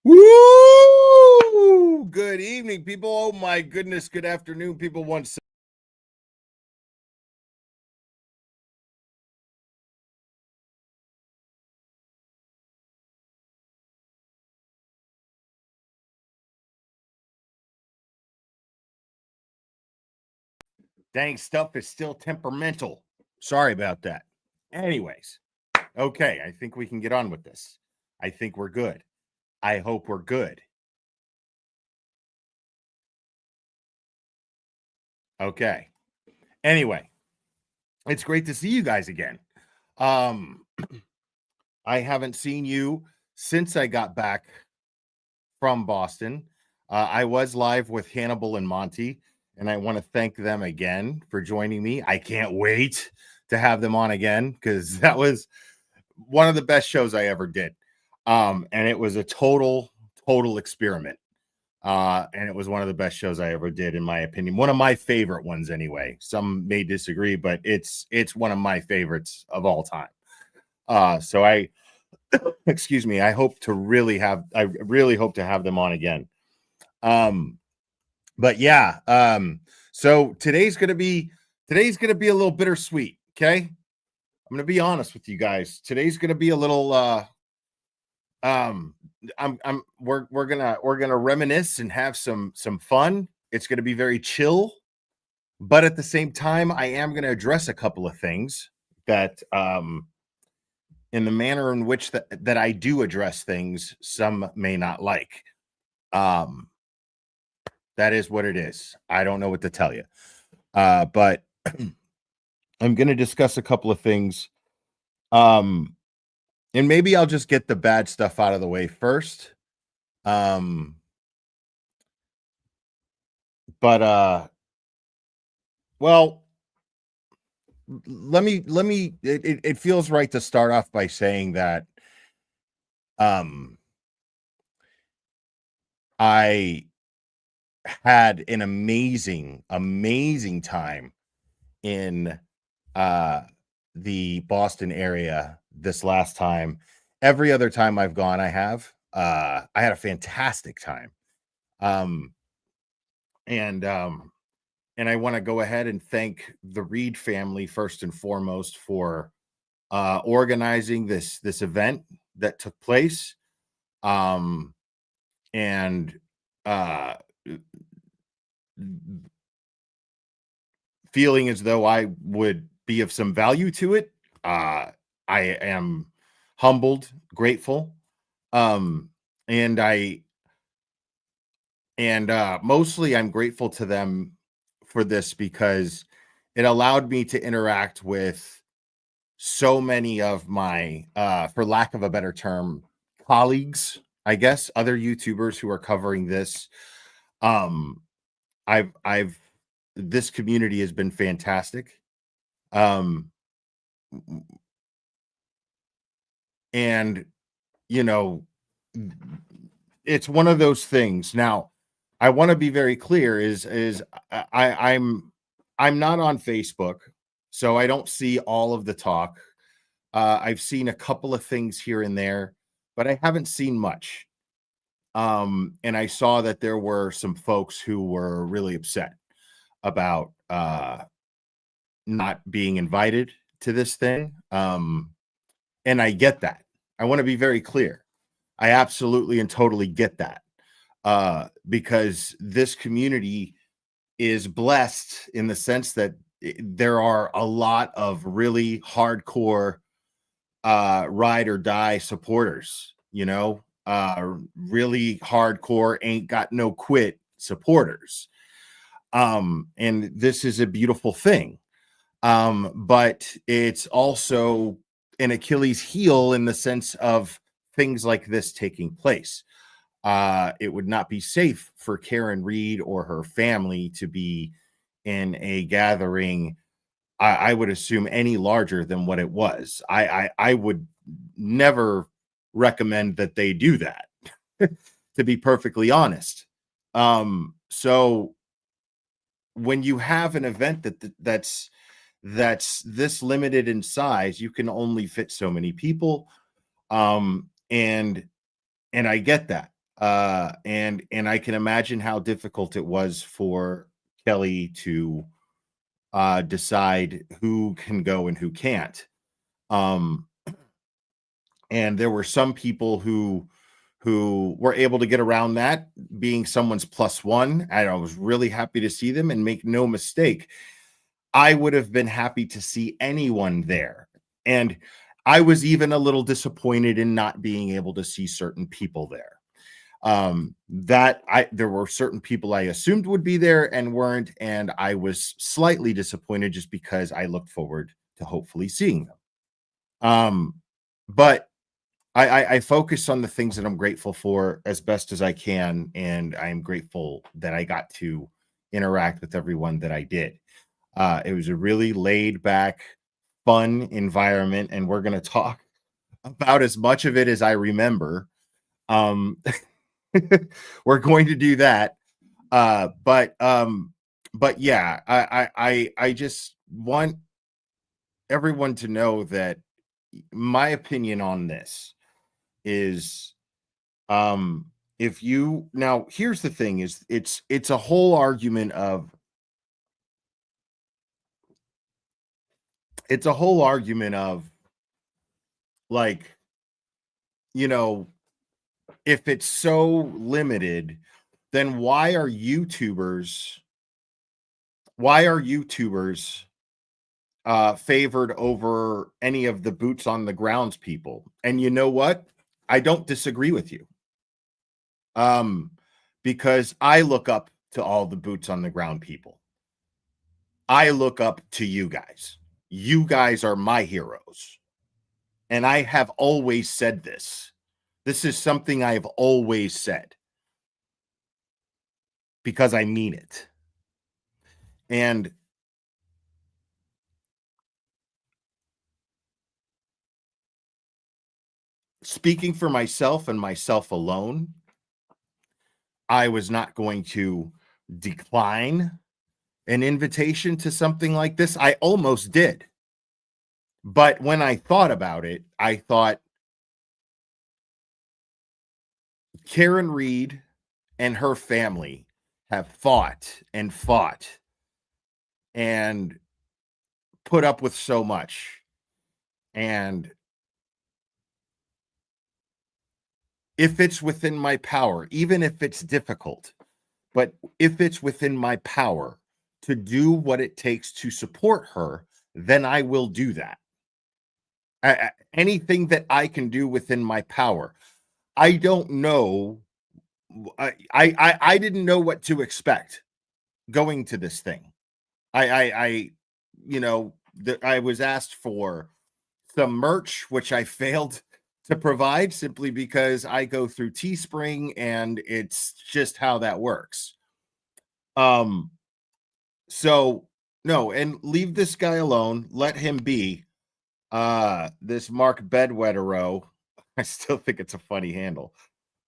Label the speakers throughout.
Speaker 1: Woo! Good evening, people. Oh my goodness. Good afternoon, people. Once dang stuff is still temperamental. Sorry about that. Anyways, Okay, I think we can get on with this. I think we're good. I hope we're good. Okay. Anyway, it's great to see you guys again. Um, I haven't seen you since I got back from Boston. I was live with Hannibal and Monty, and I want to thank them again for joining me. I can't wait to have them on again because that was one of the best shows I ever did. And it was a total experiment. And it was one of the best shows I ever did, in my opinion. One of my favorite ones, anyway. Some may disagree, but it's one of my favorites of all time. So I, excuse me, I really hope to have them on again. But yeah, so today's gonna be a little bittersweet. Okay, I'm gonna be honest with you guys. Today's gonna be a little we're gonna reminisce and have some fun. It's gonna be very chill, but at the same time, I am gonna address a couple of things that in the manner in which that I do address things, some may not like. Um, that is what it is. I don't know what to tell you. But I'm gonna discuss a couple of things. And maybe I'll just get the bad stuff out of the way first. Um, but well, let me it feels right to start off by saying that um I had an amazing time in uh the Boston area this last time. Every other time I've gone, I had a fantastic time. Um and and I want to go ahead and thank the Reed family first and foremost for organizing this event that took place. Um and uh feeling as though I would be of some value to it. I am humbled, grateful. Um and I and Mostly I'm grateful to them for this because it allowed me to interact with so many of my for lack of a better term, colleagues, I guess, other YouTubers who are covering this. um I've This community has been fantastic. um and you know it's one of those things. Now, I want to be very clear, is I'm not on Facebook, so I don't see all of the talk. I've seen a couple of things here and there, but I haven't seen much. And I saw that there were some folks who were really upset about not being invited to this thing. And I get that. I want to be very clear. I absolutely and totally get that. Because this community is blessed in the sense that there are a lot of really hardcore ride or die supporters, really hardcore ain't got no quit supporters. And this is a beautiful thing. But it's also an Achilles heel in the sense of things like this taking place. It would not be safe for Karen Reed or her family to be in a gathering, I would assume, any larger than what it was. I would never recommend that they do that, to be perfectly honest. So when you have an event that's this limited in size, you can only fit so many people. And I get that. And I can imagine how difficult it was for Kelly to decide who can go and who can't. Um, and there were some people who were able to get around that, being someone's plus one. And I was really happy to see them. And make no mistake, I would have been happy to see anyone there. And I was even a little disappointed in not being able to see certain people there. That I there were certain people I assumed would be there and weren't, and I was slightly disappointed just because I looked forward to hopefully seeing them. But I focus on the things that I'm grateful for as best as I can, and I am grateful that I got to interact with everyone that I did. It was a really laid back, fun environment, and we're going to talk about as much of it as I remember. Um, we're going to do that. But yeah, I just want everyone to know that my opinion on this is if you now here's the thing is it's a whole argument of it's a whole argument of like, you know, if it's so limited, then why are YouTubers favored over any of the boots on the grounds people? And you know what? I don't disagree with you. Um, because I look up to all the boots on the ground people. I look up to you guys. You guys are my heroes. And I have always said this. This is something I have always said because I mean it. And speaking for myself and myself alone, I was not going to decline an invitation to something like this. I almost did. But when I thought about it, I thought Karen Reed and her family have fought and put up with so much. And if it's within my power, even if it's difficult, but if it's within my power to do what it takes to support her, then I will do that. Anything that I can do within my power. I don't know. I didn't know what to expect going to this thing. I you know, I was asked for some merch, which I failed to provide simply because I go through Teespring and it's just how that works. Um, so no, and leave this guy alone. Let him be. This Mark Bedwettero, I still think it's a funny handle.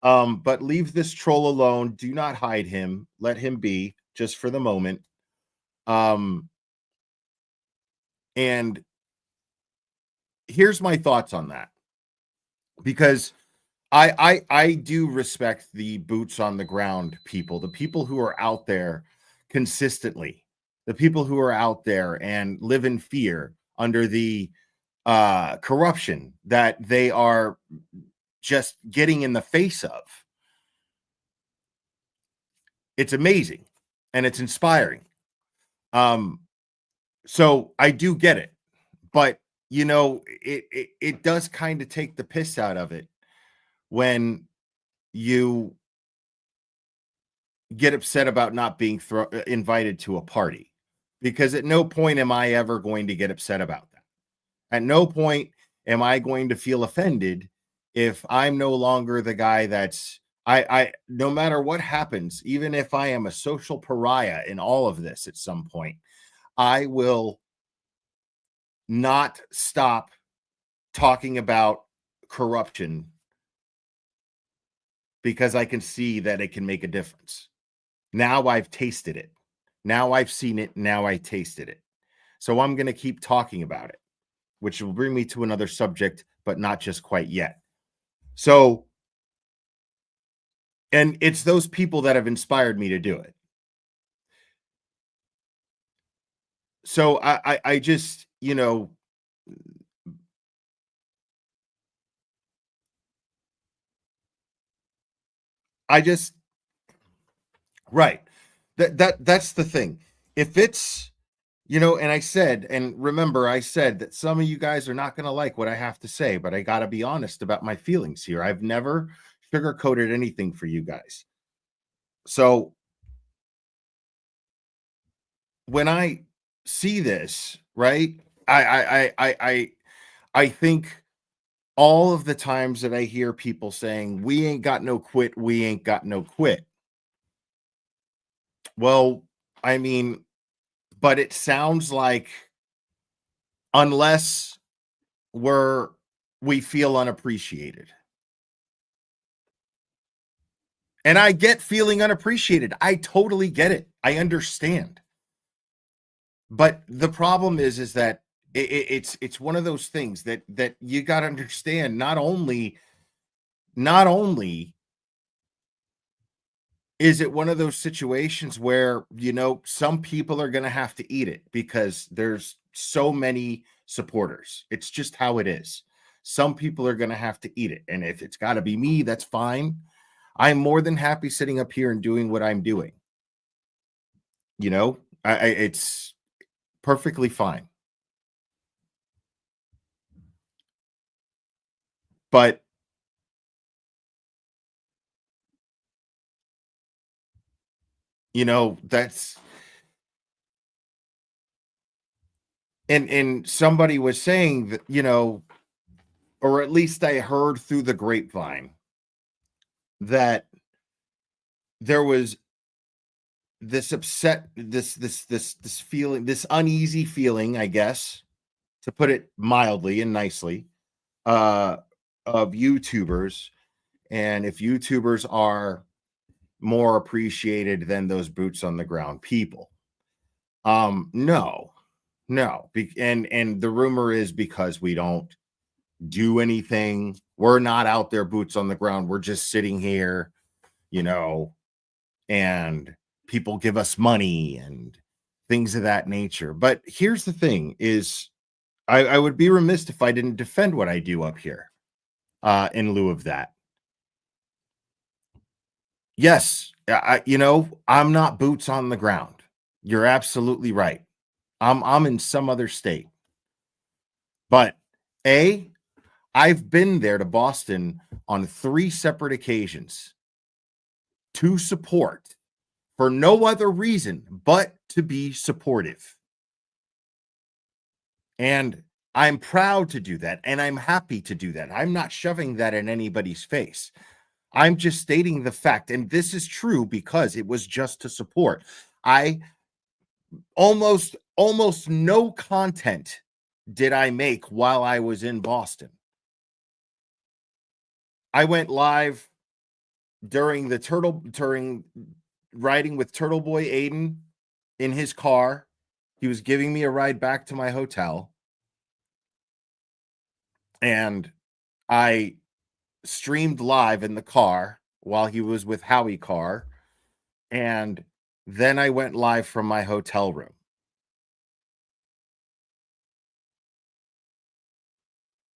Speaker 1: But leave this troll alone. Do not hide him. Let him be just for the moment. Um, and here's my thoughts on that because I do respect the boots on the ground people, the people who are out there consistently, the people who are out there and live in fear under the corruption that they are just getting in the face of. It's amazing and it's inspiring. Um, so I do get it, but you know, it does kind of take the piss out of it when you get upset about not being invited to a party, because at no point am I ever going to get upset about that. At no point am I going to feel offended if I'm no longer the guy that's I no matter what happens, even if I am a social pariah in all of this at some point, I will not stop talking about corruption because I can see that it can make a difference. Now I've tasted it. Now I've seen it. Now I tasted it. So I'm going to keep talking about it, which will bring me to another subject, but not just quite yet. So, and it's those people that have inspired me to do it. So I just, you know, I just, right. That's the thing. If it's And I said, and remember, I said that some of you guys are not going to like what I have to say, but I got to be honest about my feelings here. I've never sugarcoated anything for you guys. So when I see this, right, I think all of the times that I hear people saying, we ain't got no quit, we ain't got no quit. Well, I mean, but it sounds like unless we're we feel unappreciated. And I get feeling unappreciated. I totally get it. I understand. But the problem is that it's one of those things that you got to understand. Not only is it one of those situations where some people are going to have to eat it because there's so many supporters. It's just how it is. Some people are going to have to eat it, and if it's got to be me, that's fine. I'm more than happy sitting up here and doing what I'm doing. It's perfectly fine. But that's and somebody was saying that, or at least I heard through the grapevine that there was this upset, this feeling, this uneasy feeling, I guess, to put it mildly and nicely, uh, of YouTubers, and if YouTubers are more appreciated than those boots on the ground people. No, no, and the rumor is because we don't do anything. We're not out there boots on the ground. We're just sitting here, you know, and people give us money and things of that nature. But here's the thing is I would be remiss if I didn't defend what I do up here in lieu of that. Yes, I'm not boots on the ground. You're absolutely right. I'm in some other state. But I've been there to Boston on 3 separate occasions to support for no other reason but to be supportive. And I'm proud to do that, and I'm happy to do that. I'm not shoving that in anybody's face. I'm just stating the fact, and this is true because it was just to support. I almost no content did I make while I was in Boston. I went live during riding with Turtle Boy Aiden in his car. He was giving me a ride back to my hotel. And I streamed live in the car while he was with Howie Carr. And then I went live from my hotel room.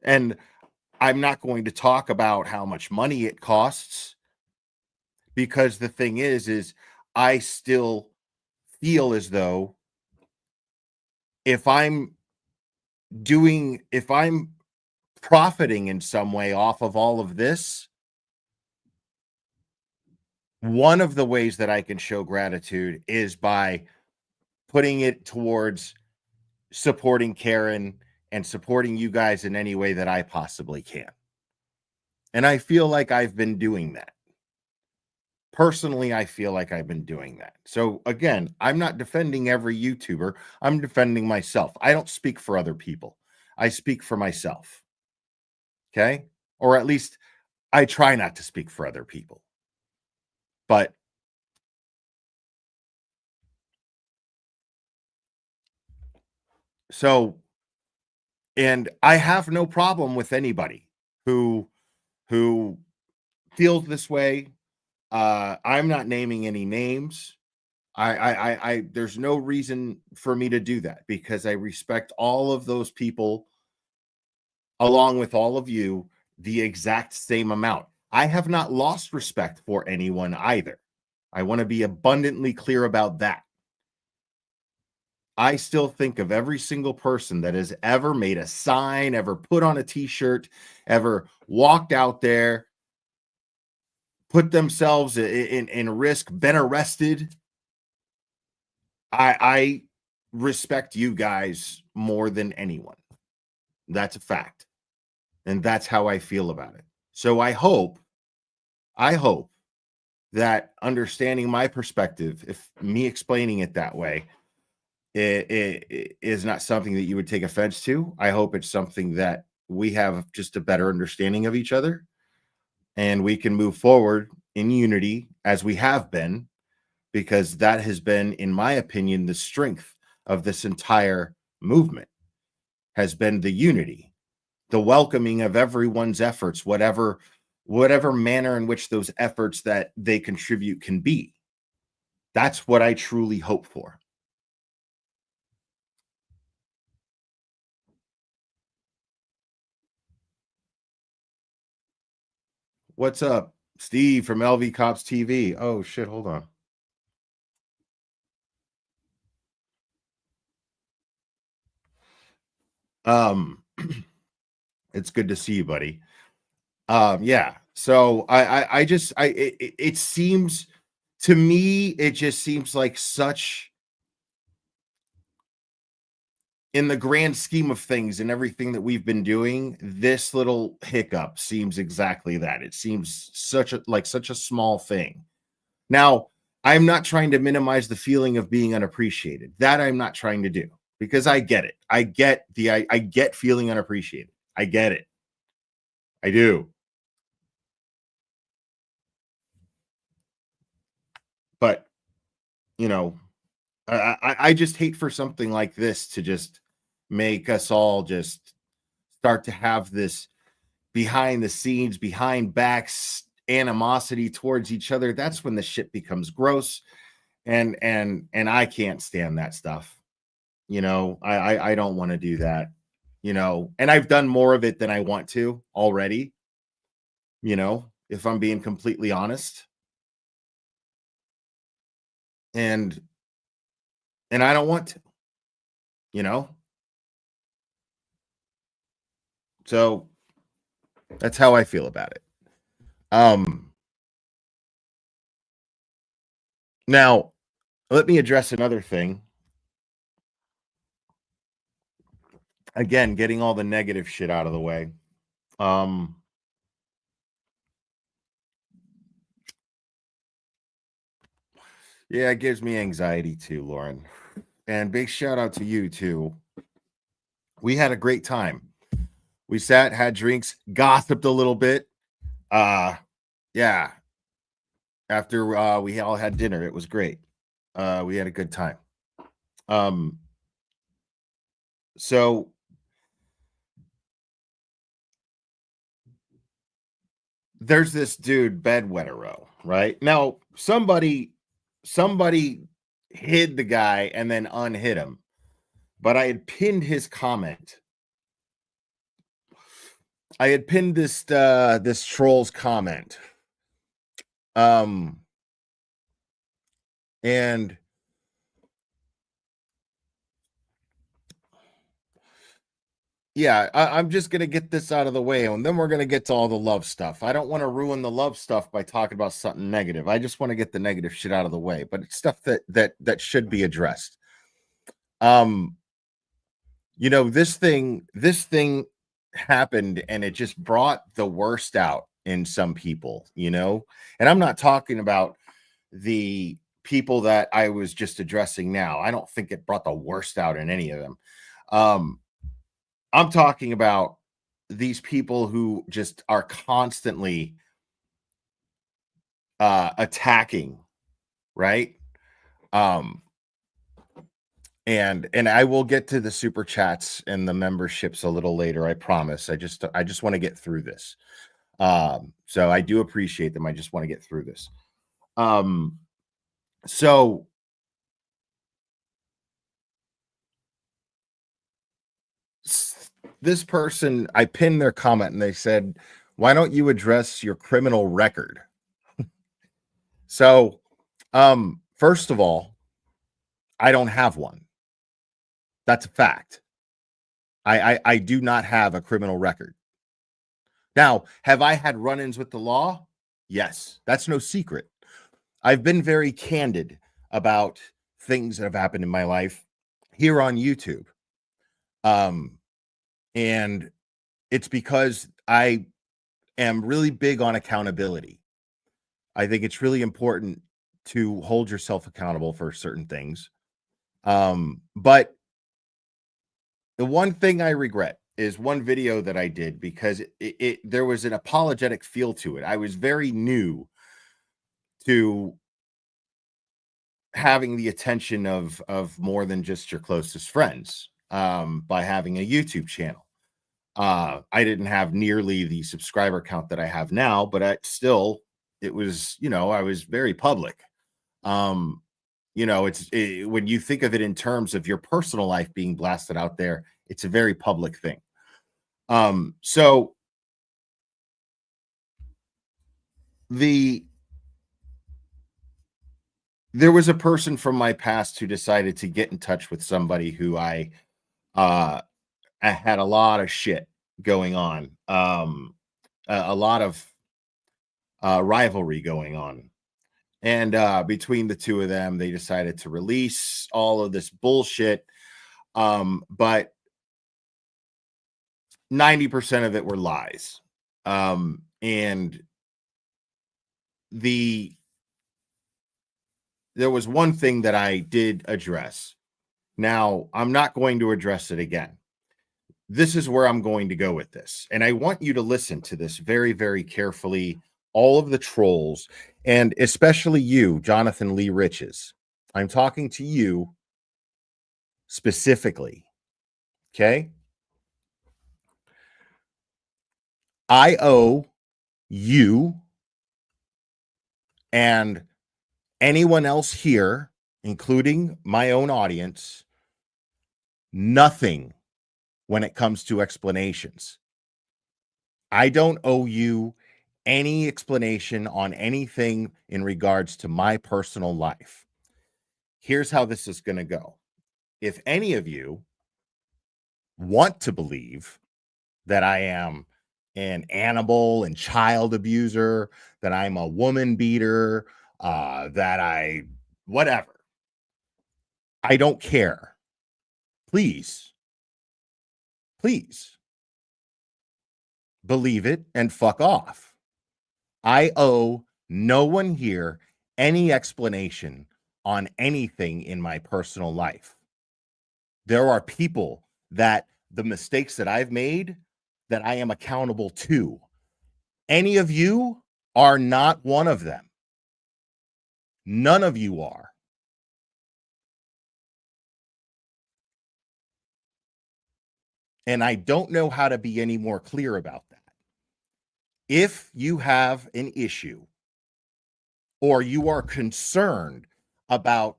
Speaker 1: And I'm not going to talk about how much money it costs because the thing is I still feel as though if I'm profiting in some way off of all of this, one of the ways that I can show gratitude is by putting it towards supporting Karen and supporting you guys in any way that I possibly can. And I feel like I've been doing that. Personally, I feel like I've been doing that. So again, I'm not defending every YouTuber. I'm defending myself. I don't speak for other people. I speak for myself. Okay? Or at least I try not to speak for other people. But so, and I have no problem with anybody who feels this way. I'm not naming any names. I there's no reason for me to do that because I respect all of those people along with all of you the exact same amount. I have not lost respect for anyone either. I want to be abundantly clear about that. I still think of every single person that has ever made a sign, ever put on a t-shirt, ever walked out there, put themselves in risk, been arrested. I respect you guys more than anyone. That's a fact. And that's how I feel about it. So I hope that understanding my perspective, if me explaining it that way, it is not something that you would take offense to. I hope it's something that we have just a better understanding of each other and we can move forward in unity as we have been, because that has been, in my opinion, the strength of this entire movement has been the unity, the welcoming of everyone's efforts, whatever manner in which those efforts that they contribute can be. That's what I truly hope for. What's up, Steve from LV Cops TV? Oh shit, hold on. Um, it's good to see you, buddy. Yeah. So it seems to me, it just seems like such, in the grand scheme of things and everything that we've been doing, this little hiccup seems exactly that. It seems such a small thing. Now, I'm not trying to minimize the feeling of being unappreciated. That I'm not trying to do, because I get it. I get feeling unappreciated. I get it. I do. But, you know, I just hate for something like this to just make us all just start to have this behind the scenes, behind backs animosity towards each other. That's when the shit becomes gross, and I can't stand that stuff. I don't want to do that. And I've done more of it than I want to already. If I'm being completely honest, and I don't want to. You know, so that's how I feel about it. Um, Now let me address another thing. Again, getting all the negative shit out of the way. Um, yeah, it gives me anxiety too, Lauren. And big shout out to you too. We had a great time. We sat, had drinks, gossiped a little bit. Yeah. After we all had dinner, it was great. We had a good time. Um, so there's this dude, Bedwettero, right? Now, somebody hid the guy and then unhid him, but I had pinned his comment. I had pinned this troll's comment. And yeah, I'm just gonna get this out of the way, and then we're gonna get to all the love stuff. I don't want to ruin the love stuff by talking about something negative. I just want to get the negative shit out of the way, but it's stuff that should be addressed. Um, this thing happened, and it just brought the worst out in some people. And I'm not talking about the people that I was just addressing now. I don't think it brought the worst out in any of them. Um, I'm talking about these people who just are constantly attacking, right? Um, and I will get to the super chats and the memberships a little later, I promise. I just want to get through this. So I do appreciate them. I just want to get through this. So this person, I pinned their comment and they said, "Why don't you address your criminal record?" So, first of all, I don't have one. That's a fact. I do not have a criminal record. Now, have I had run-ins with the law? Yes, that's no secret. I've been very candid about things that have happened in my life here on YouTube. And it's because I am really big on accountability. I think it's really important to hold yourself accountable for certain things. But the one thing I regret is one video that I did because there was an apologetic feel to it. I was very new to having the attention of more than just your closest friends by having a YouTube channel. I didn't have nearly the subscriber count that I have now, but it was, I was very public. When you think of it in terms of your personal life being blasted out there, it's a very public thing. So there was a person from my past who decided to get in touch with somebody who I had a lot of shit going on, a lot of rivalry going on. And between the two of them, they decided to release all of this bullshit. But 90% of it were lies. And there was one thing that I did address. Now, I'm not going to address it again. This is where I'm going to go with this. And I want you to listen to this very, very carefully. All of the trolls, and especially you, Jonathan Lee Riches. I'm talking to you specifically. Okay? I owe you and anyone else here, including my own audience, nothing when it comes to explanations. I don't owe you any explanation on anything in regards to my personal life. Here's how this is going to go. If any of you want to believe that I am an animal and child abuser, that I'm a woman beater, whatever, I don't care. Please believe it and fuck off. I owe no one here any explanation on anything in my personal life. There are people that the mistakes that I've made that I am accountable to. Any of you are not one of them. None of you are. And I don't know how to be any more clear about that. If you have an issue or you are concerned about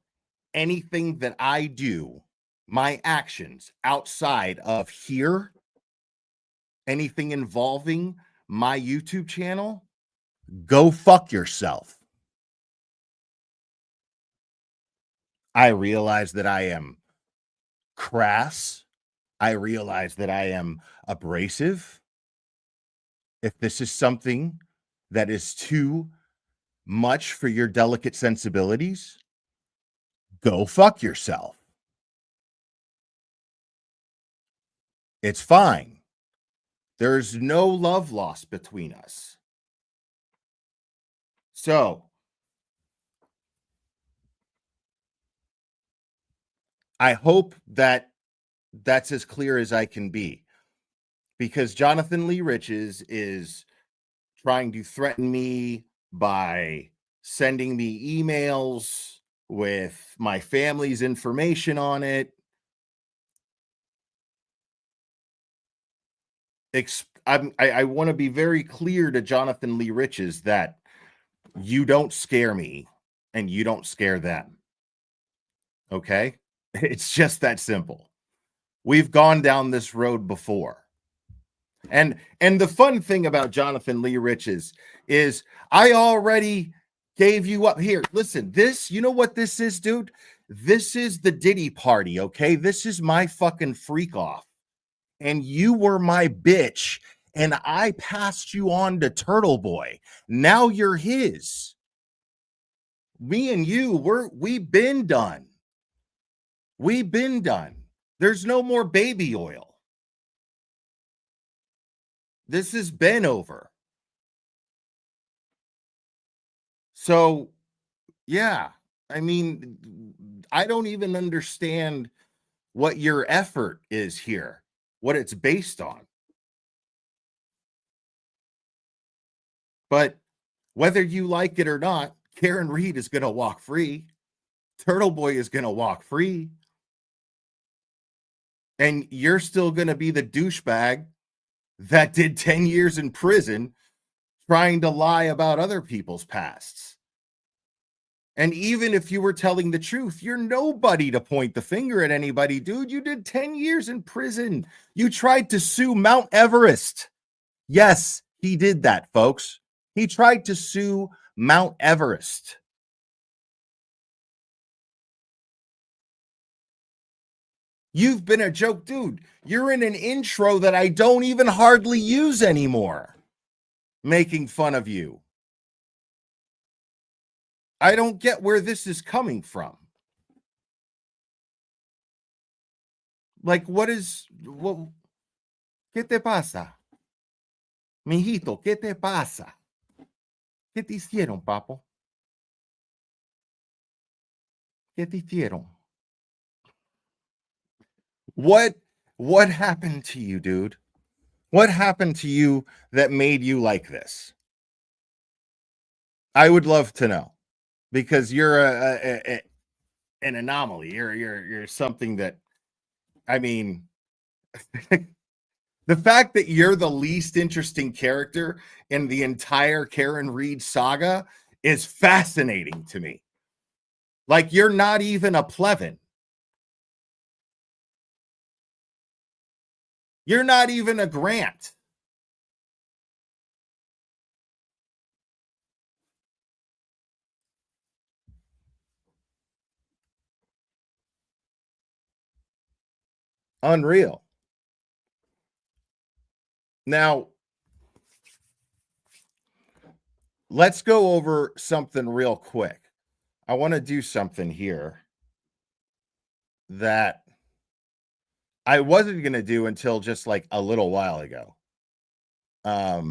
Speaker 1: anything that I do, my actions outside of here, anything involving my YouTube channel, go fuck yourself. I realize that I am crass. I realize that I am abrasive. If this is something that is too much for your delicate sensibilities, go fuck yourself. It's fine. There's no love lost between us. So, I hope that that's as clear as I can be, because Jonathan Lee Riches is trying to threaten me by sending me emails with my family's information on it. I want to be very clear to Jonathan Lee Riches that you don't scare me and you don't scare them. Okay? It's just that simple. We've gone down this road before. And the fun thing about Jonathan Lee Riches is I already gave you up here. Listen, this, you know what this is, dude? This is the Diddy party, okay? This is my fucking freak off. And you were my bitch, and I passed you on to Turtle Boy. Now you're his. Me and you, we've been done. We've been done. There's no more baby oil. This has been over. So, yeah, I mean, I don't even understand what your effort is here, what it's based on. But whether you like it or not, Karen Reed is going to walk free. Turtle Boy is going to walk free. And you're still going to be the douchebag that did 10 years in prison trying to lie about other people's pasts. And even if you were telling the truth, you're nobody to point the finger at anybody, dude. You did 10 years in prison. You tried to sue Mount Everest. Yes, he did that, folks. He tried to sue Mount Everest. You've been a joke, dude. You're in an intro that I don't even hardly use anymore, making fun of you. I don't get where this is coming from. Like, what? ¿Qué te pasa? Mijito, ¿qué te pasa? ¿Qué te hicieron, papo? ¿Qué te hicieron? What happened to you, dude? What happened to you that made you like this? I would love to know, because you're an anomaly. You're something that, I mean, the fact that you're the least interesting character in the entire Karen Reed saga is fascinating to me. Like, you're not even a Plevin. You're not even a Grant. Unreal. Now, let's go over something real quick. I want to do something here that I wasn't going to do until just like a little while ago. Now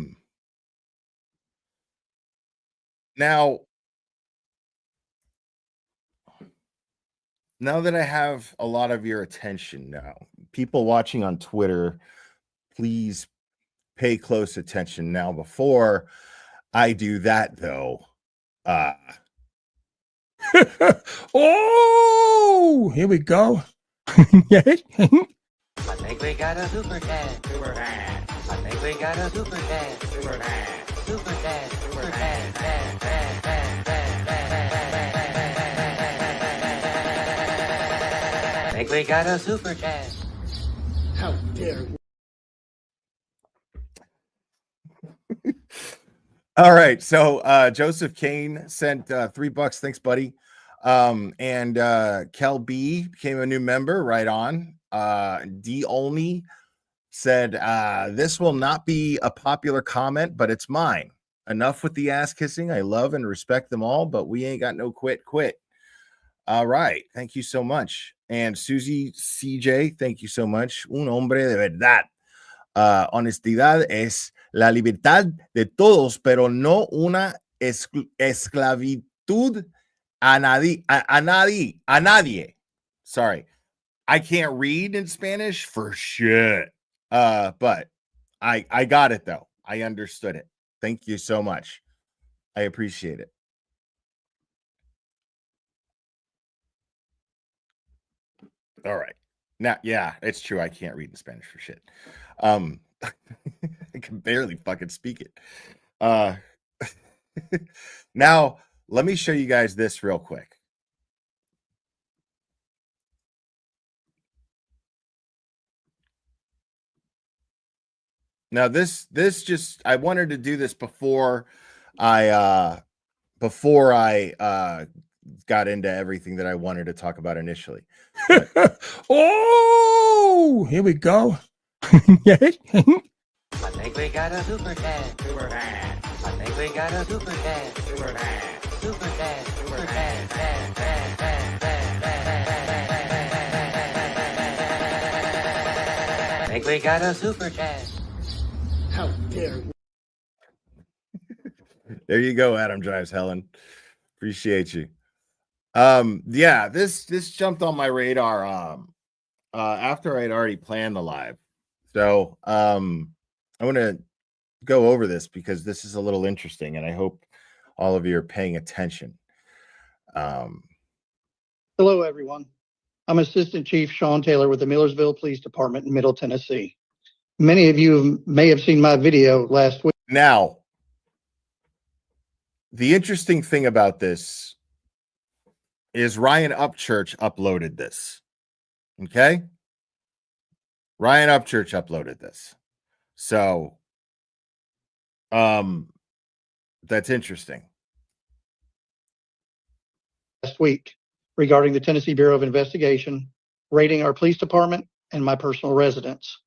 Speaker 1: that I have a lot of your attention now, people watching on Twitter, please pay close attention now. Before I do that, though,
Speaker 2: oh, here we go.
Speaker 3: I think we got a super cat. Super cat. I think we got a super cat. Super cat. Super cat. Super cat. I think we got a super cat.
Speaker 2: How dare you?
Speaker 1: All right, so Joseph Kane sent $3. Thanks, buddy. And Kel B became a new member. Right on. D Olney said, this will not be a popular comment, but it's mine. Enough with the ass kissing. I love and respect them all, but we ain't got no quit. All right, thank you so much. And Susie CJ, thank you so much. Un hombre de verdad. Honestidad es la libertad de todos, pero no una esclavitud a nadie. Sorry, I can't read in Spanish for shit. But I got it though. I understood it. Thank you so much. I appreciate it. All right. Now, yeah, it's true. I can't read in Spanish for shit. I can barely fucking speak it. Now, let me show you guys this real quick. Now, this just, I wanted to do this before I got into everything that I wanted to talk about initially.
Speaker 2: Oh, here we go. Yeah.
Speaker 3: I think we got a super dad. Super dad. I think we got a super dad. Super dad. Super dad. Super dad. Dad, dad, dad, dad, dad, dad. I think we got a super dad.
Speaker 2: How dare
Speaker 1: There you go, Adam Drives Helen. Appreciate you. Yeah, this jumped on my radar after I'd already planned the live. So I want to go over this because this is a little interesting, and I hope all of you are paying attention.
Speaker 4: Hello, everyone. I'm Assistant Chief Sean Taylor with the Millersville Police Department in Middle Tennessee. Many of you may have seen my video last week.
Speaker 1: Now, the interesting thing about this is Ryan Upchurch uploaded this. Okay? Ryan Upchurch uploaded this. So, that's interesting.
Speaker 4: Last week regarding the Tennessee Bureau of Investigation raiding our police department and my personal residence.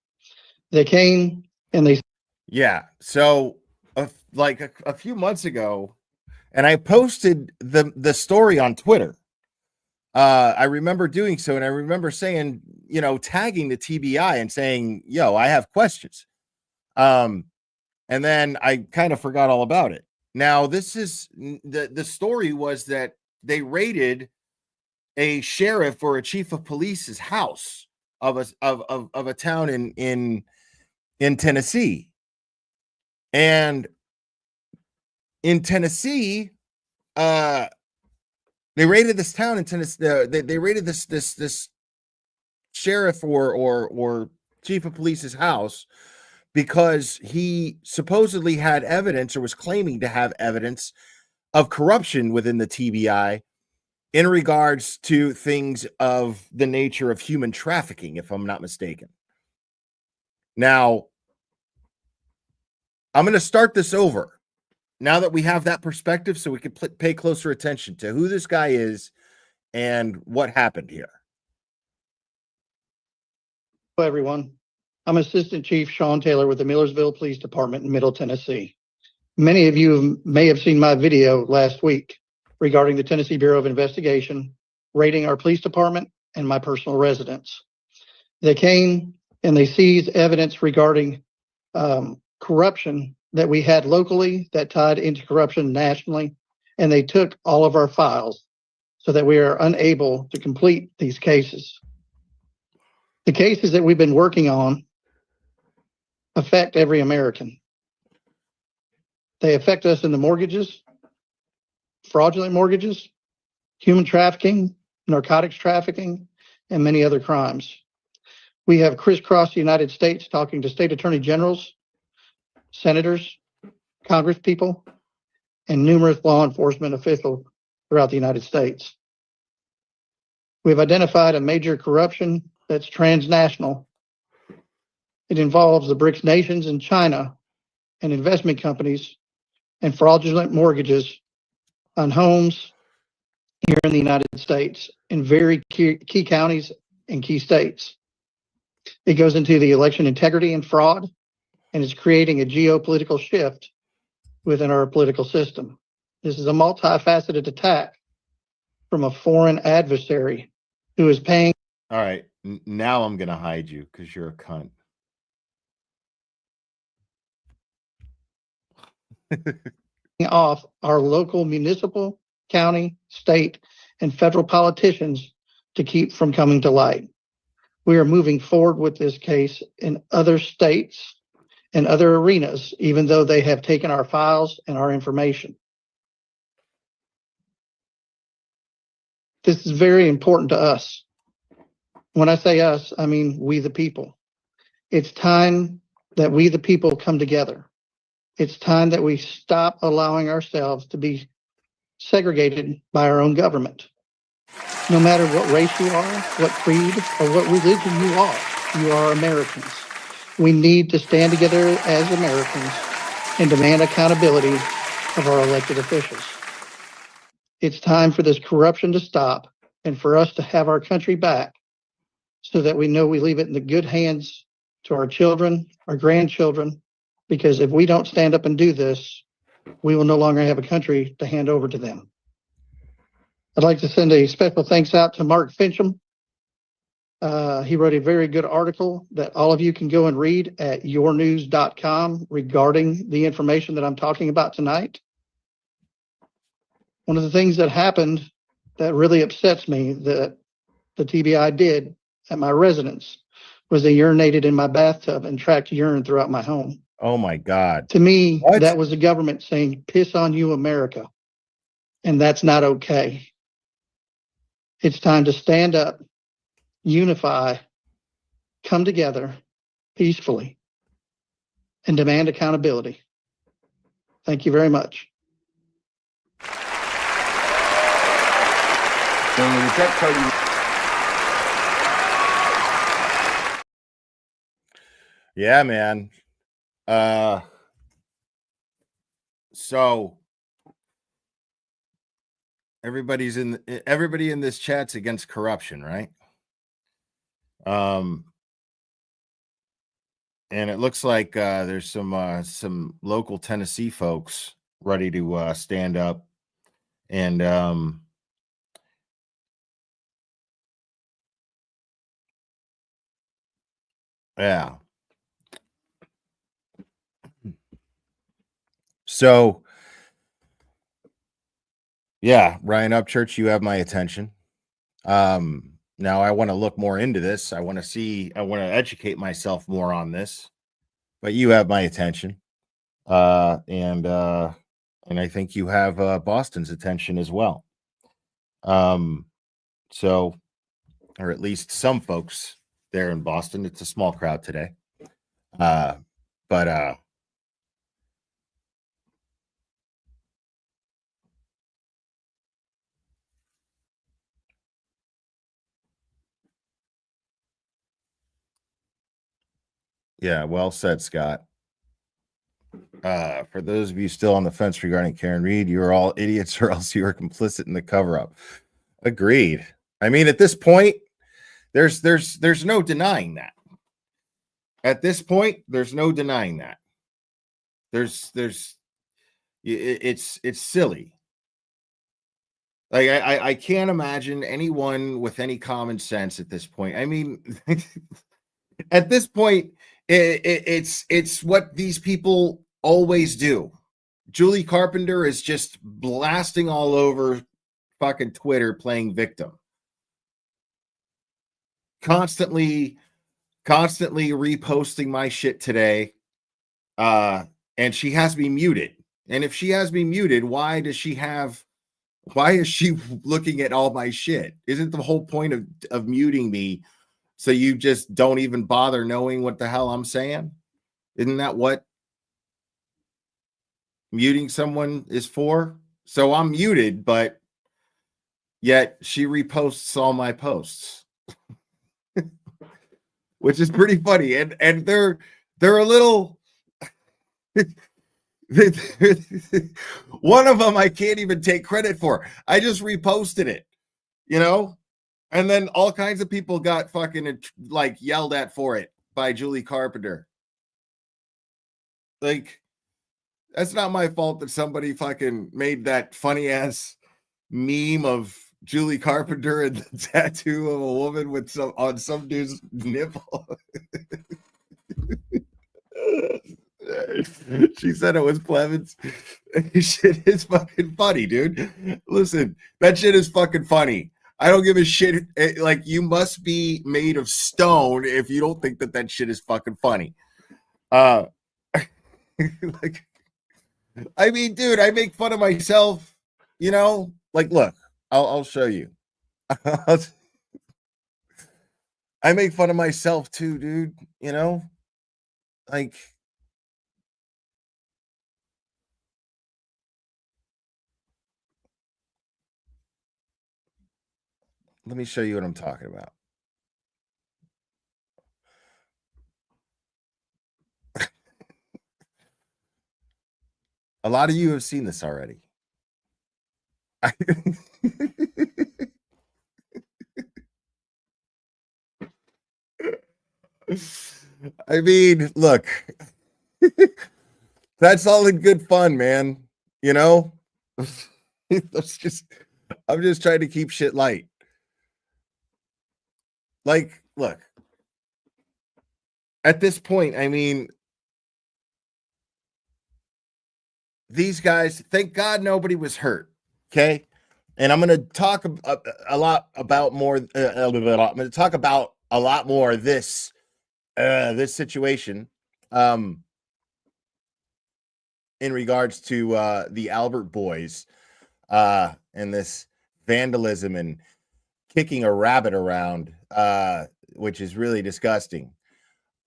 Speaker 4: They came and they
Speaker 1: Yeah. So, like a few months ago, and I posted the story on Twitter. I remember doing so, and I remember saying, tagging the TBI and saying, "Yo, I have questions." And then I kind of forgot all about it. Now, this is the story was that they raided a sheriff or a chief of police's house of a town in Tennessee. And in Tennessee, they raided this town in Tennessee. They raided this sheriff or chief of police's house because he supposedly had evidence or was claiming to have evidence of corruption within the TBI in regards to things of the nature of human trafficking, if I'm not mistaken. Now, I'm going to start this over now that we have that perspective so we can pay closer attention to who this guy is and what happened here.
Speaker 4: Hello, everyone. I'm Assistant Chief Sean Taylor with the Millersville Police Department in Middle Tennessee. Many of you may have seen my video last week regarding the Tennessee Bureau of Investigation raiding our police department and my personal residence. They came and they seized evidence regarding corruption that we had locally that tied into corruption nationally, and they took all of our files so that we are unable to complete these cases. The cases that we've been working on affect every American. They affect us in the mortgages, fraudulent mortgages, human trafficking, narcotics trafficking, and many other crimes. We have crisscrossed the United States talking to state attorney generals, senators, congresspeople, and numerous law enforcement officials throughout the United States. We've identified a major corruption that's transnational. It involves the BRICS nations and China and investment companies and fraudulent mortgages on homes here in the United States in very key counties and key states. It goes into the election integrity and fraud, and it's creating a geopolitical shift within our political system. This is a multifaceted attack from a foreign adversary who is paying.
Speaker 1: All right. Now I'm going to hide you because you're a cunt.
Speaker 4: Off our local municipal, county, state, and federal politicians to keep from coming to light. We are moving forward with this case in other states and other arenas, even though they have taken our files and our information. This is very important to us. When I say us, I mean we the people. It's time that we the people come together. It's time that we stop allowing ourselves to be segregated by our own government. No matter what race you are, what creed, or what religion you are Americans. We need to stand together as Americans and demand accountability of our elected officials. It's time for this corruption to stop and for us to have our country back so that we know we leave it in the good hands to our children, our grandchildren, because if we don't stand up and do this, we will no longer have a country to hand over to them. I'd like to send a special thanks out to Mark Fincham. He wrote a very good article that all of you can go and read at yournews.com regarding the information that I'm talking about tonight. One of the things that happened that really upsets me that the TBI did at my residence was they urinated in my bathtub and tracked urine throughout my home.
Speaker 1: Oh my God.
Speaker 4: To me,
Speaker 1: What?
Speaker 4: that was the government saying, piss on you, America. And that's not okay. It's time to stand up, unify, come together peacefully, and demand accountability. Thank you very much.
Speaker 1: Yeah, man. So everybody in this chat's against corruption, right? And it looks like there's some local Tennessee folks ready to stand up and yeah. So yeah, Ryan Upchurch, you have my attention. Now I want to look more into this. I want to educate myself more on this. But you have my attention. And I think you have Boston's attention as well. So, or at least some folks there in Boston. It's a small crowd today. But yeah, well said, Scott. For those of you still on the fence regarding Karen Read, you're all idiots or else you are complicit in the cover-up. Agreed. I mean, at this point, there's no denying that. At this point, there's no denying that. It's silly. Like I can't imagine anyone with any common sense at this point. I mean, at this point, it's what these people always do. Julie Carpenter is just blasting all over fucking Twitter, playing victim, constantly reposting my shit today. And she has me muted. And if she has me muted, why is she looking at all my shit? Isn't the whole point of muting me so you just don't even bother knowing what the hell I'm saying? Isn't that what muting someone is for? So I'm muted, but yet she reposts all my posts. Which is pretty funny. And they're a little one of them I can't even take credit for. I just reposted it, and then all kinds of people got fucking like yelled at for it by Julie Carpenter. Like, that's not my fault that somebody fucking made that funny ass meme of Julie Carpenter and the tattoo of a woman with on some dude's nipple. She said it was Clemens. Shit is fucking funny, dude. Listen, that shit is fucking funny. I don't give a shit. Like, you must be made of stone if you don't think that shit is fucking funny. Like, I mean, dude, I make fun of myself, like, look, I'll show you. I make fun of myself too, dude, like, let me show you what I'm talking about. A lot of you have seen this already. I mean, look, that's all in good fun, man. You know, let's just, I'm just trying to keep shit light. Like, look, at this point, I mean, these guys, thank God nobody was hurt. Okay. And I'm going to talk a lot about more. I'm going to talk about a lot more this situation in regards to the Albert boys and this vandalism and kicking a rabbit around, which is really disgusting.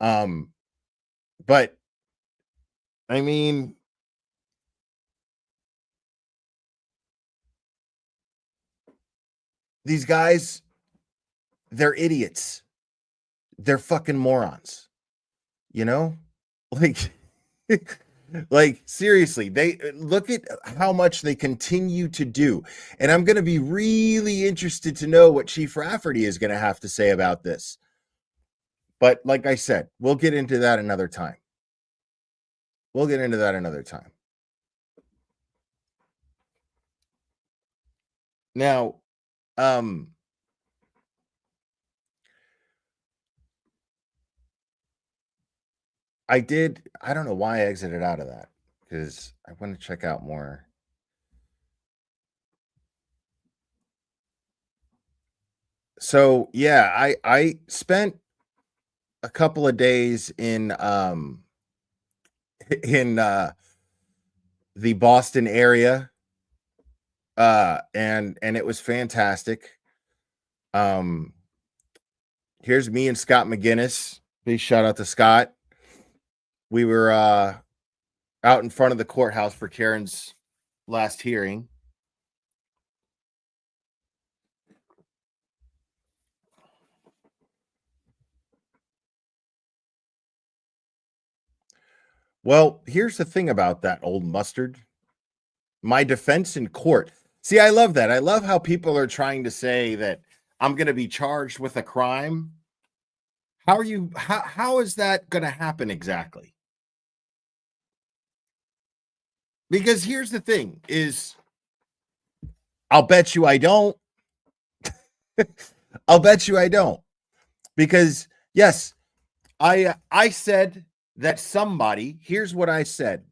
Speaker 1: But I mean, these guys, they're idiots. They're fucking morons. You know? Like like seriously, they look at how much they continue to do. And I'm going to be really interested to know what Chief Rafferty is going to have to say about this. But like I said, we'll get into that another time. We'll get into that another time. Now, I don't know why I exited out of that because I want to check out more. So yeah, I spent a couple of days in the Boston area, and it was fantastic. Here's me and Scott McGinnis. Big shout out to Scott. We were out in front of the courthouse for Karen's last hearing. Well, here's the thing about that old mustard. My defense in court. See, I love that. I love how people are trying to say that I'm going to be charged with a crime. How is that going to happen exactly? Because here's the thing is, I'll bet you I don't. I'll bet you I don't. Because yes, I said that somebody, here's what I said.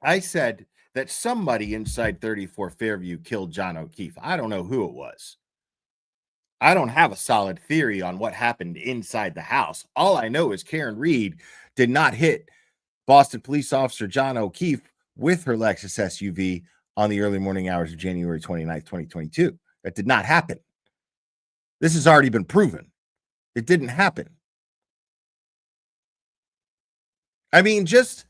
Speaker 1: I said that somebody inside 34 Fairview killed John O'Keefe. I don't know who it was. I don't have a solid theory on what happened inside the house. All I know is Karen Reed did not hit Boston police officer John O'Keefe with her Lexus SUV on the early morning hours of January 29th, 2022. That did not happen. This has already been proven. It didn't happen. I mean, just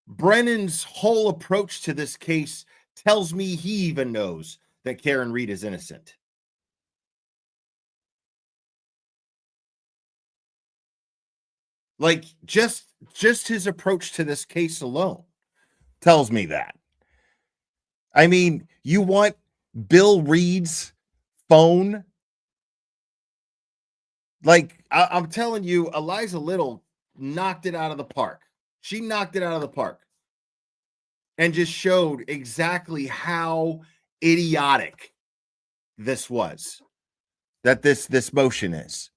Speaker 1: Brennan's whole approach to this case tells me he even knows that Karen Reed is innocent. Like just his approach to this case alone tells me that. I mean, you want Bill Reed's phone? Like, I'm telling you, Eliza Little knocked it out of the park. She knocked it out of the park and just showed exactly how idiotic this was, that this motion is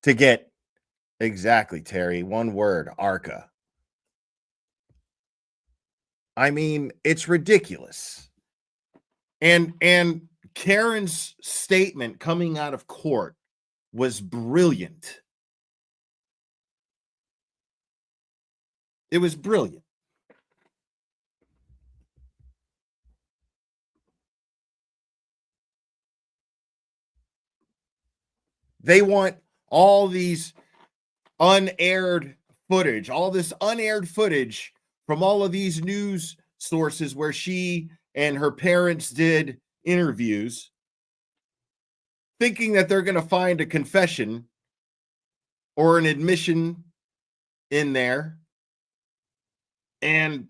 Speaker 1: to get exactly, Terry, one word, ARCA. I mean, it's ridiculous. And Karen's statement coming out of court was brilliant. It was brilliant. They want all these unaired footage, all this unaired footage from all of these news sources where she and her parents did interviews, thinking that they're going to find a confession or an admission in there. And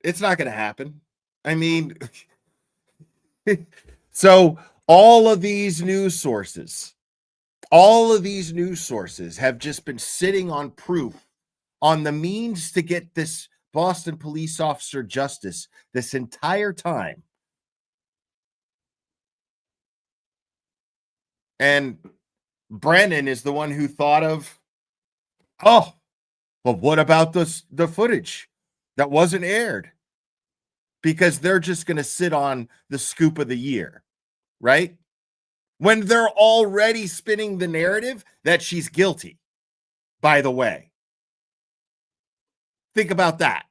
Speaker 1: It's not going to happen. I mean, so all of these news sources have just been sitting on proof on the means to get this Boston police officer justice this entire time. And Brennan is the one who thought of, oh, but what about the footage that wasn't aired? Because they're just going to sit on the scoop of the year, right? When they're already spinning the narrative that she's guilty, by the way. Think about that.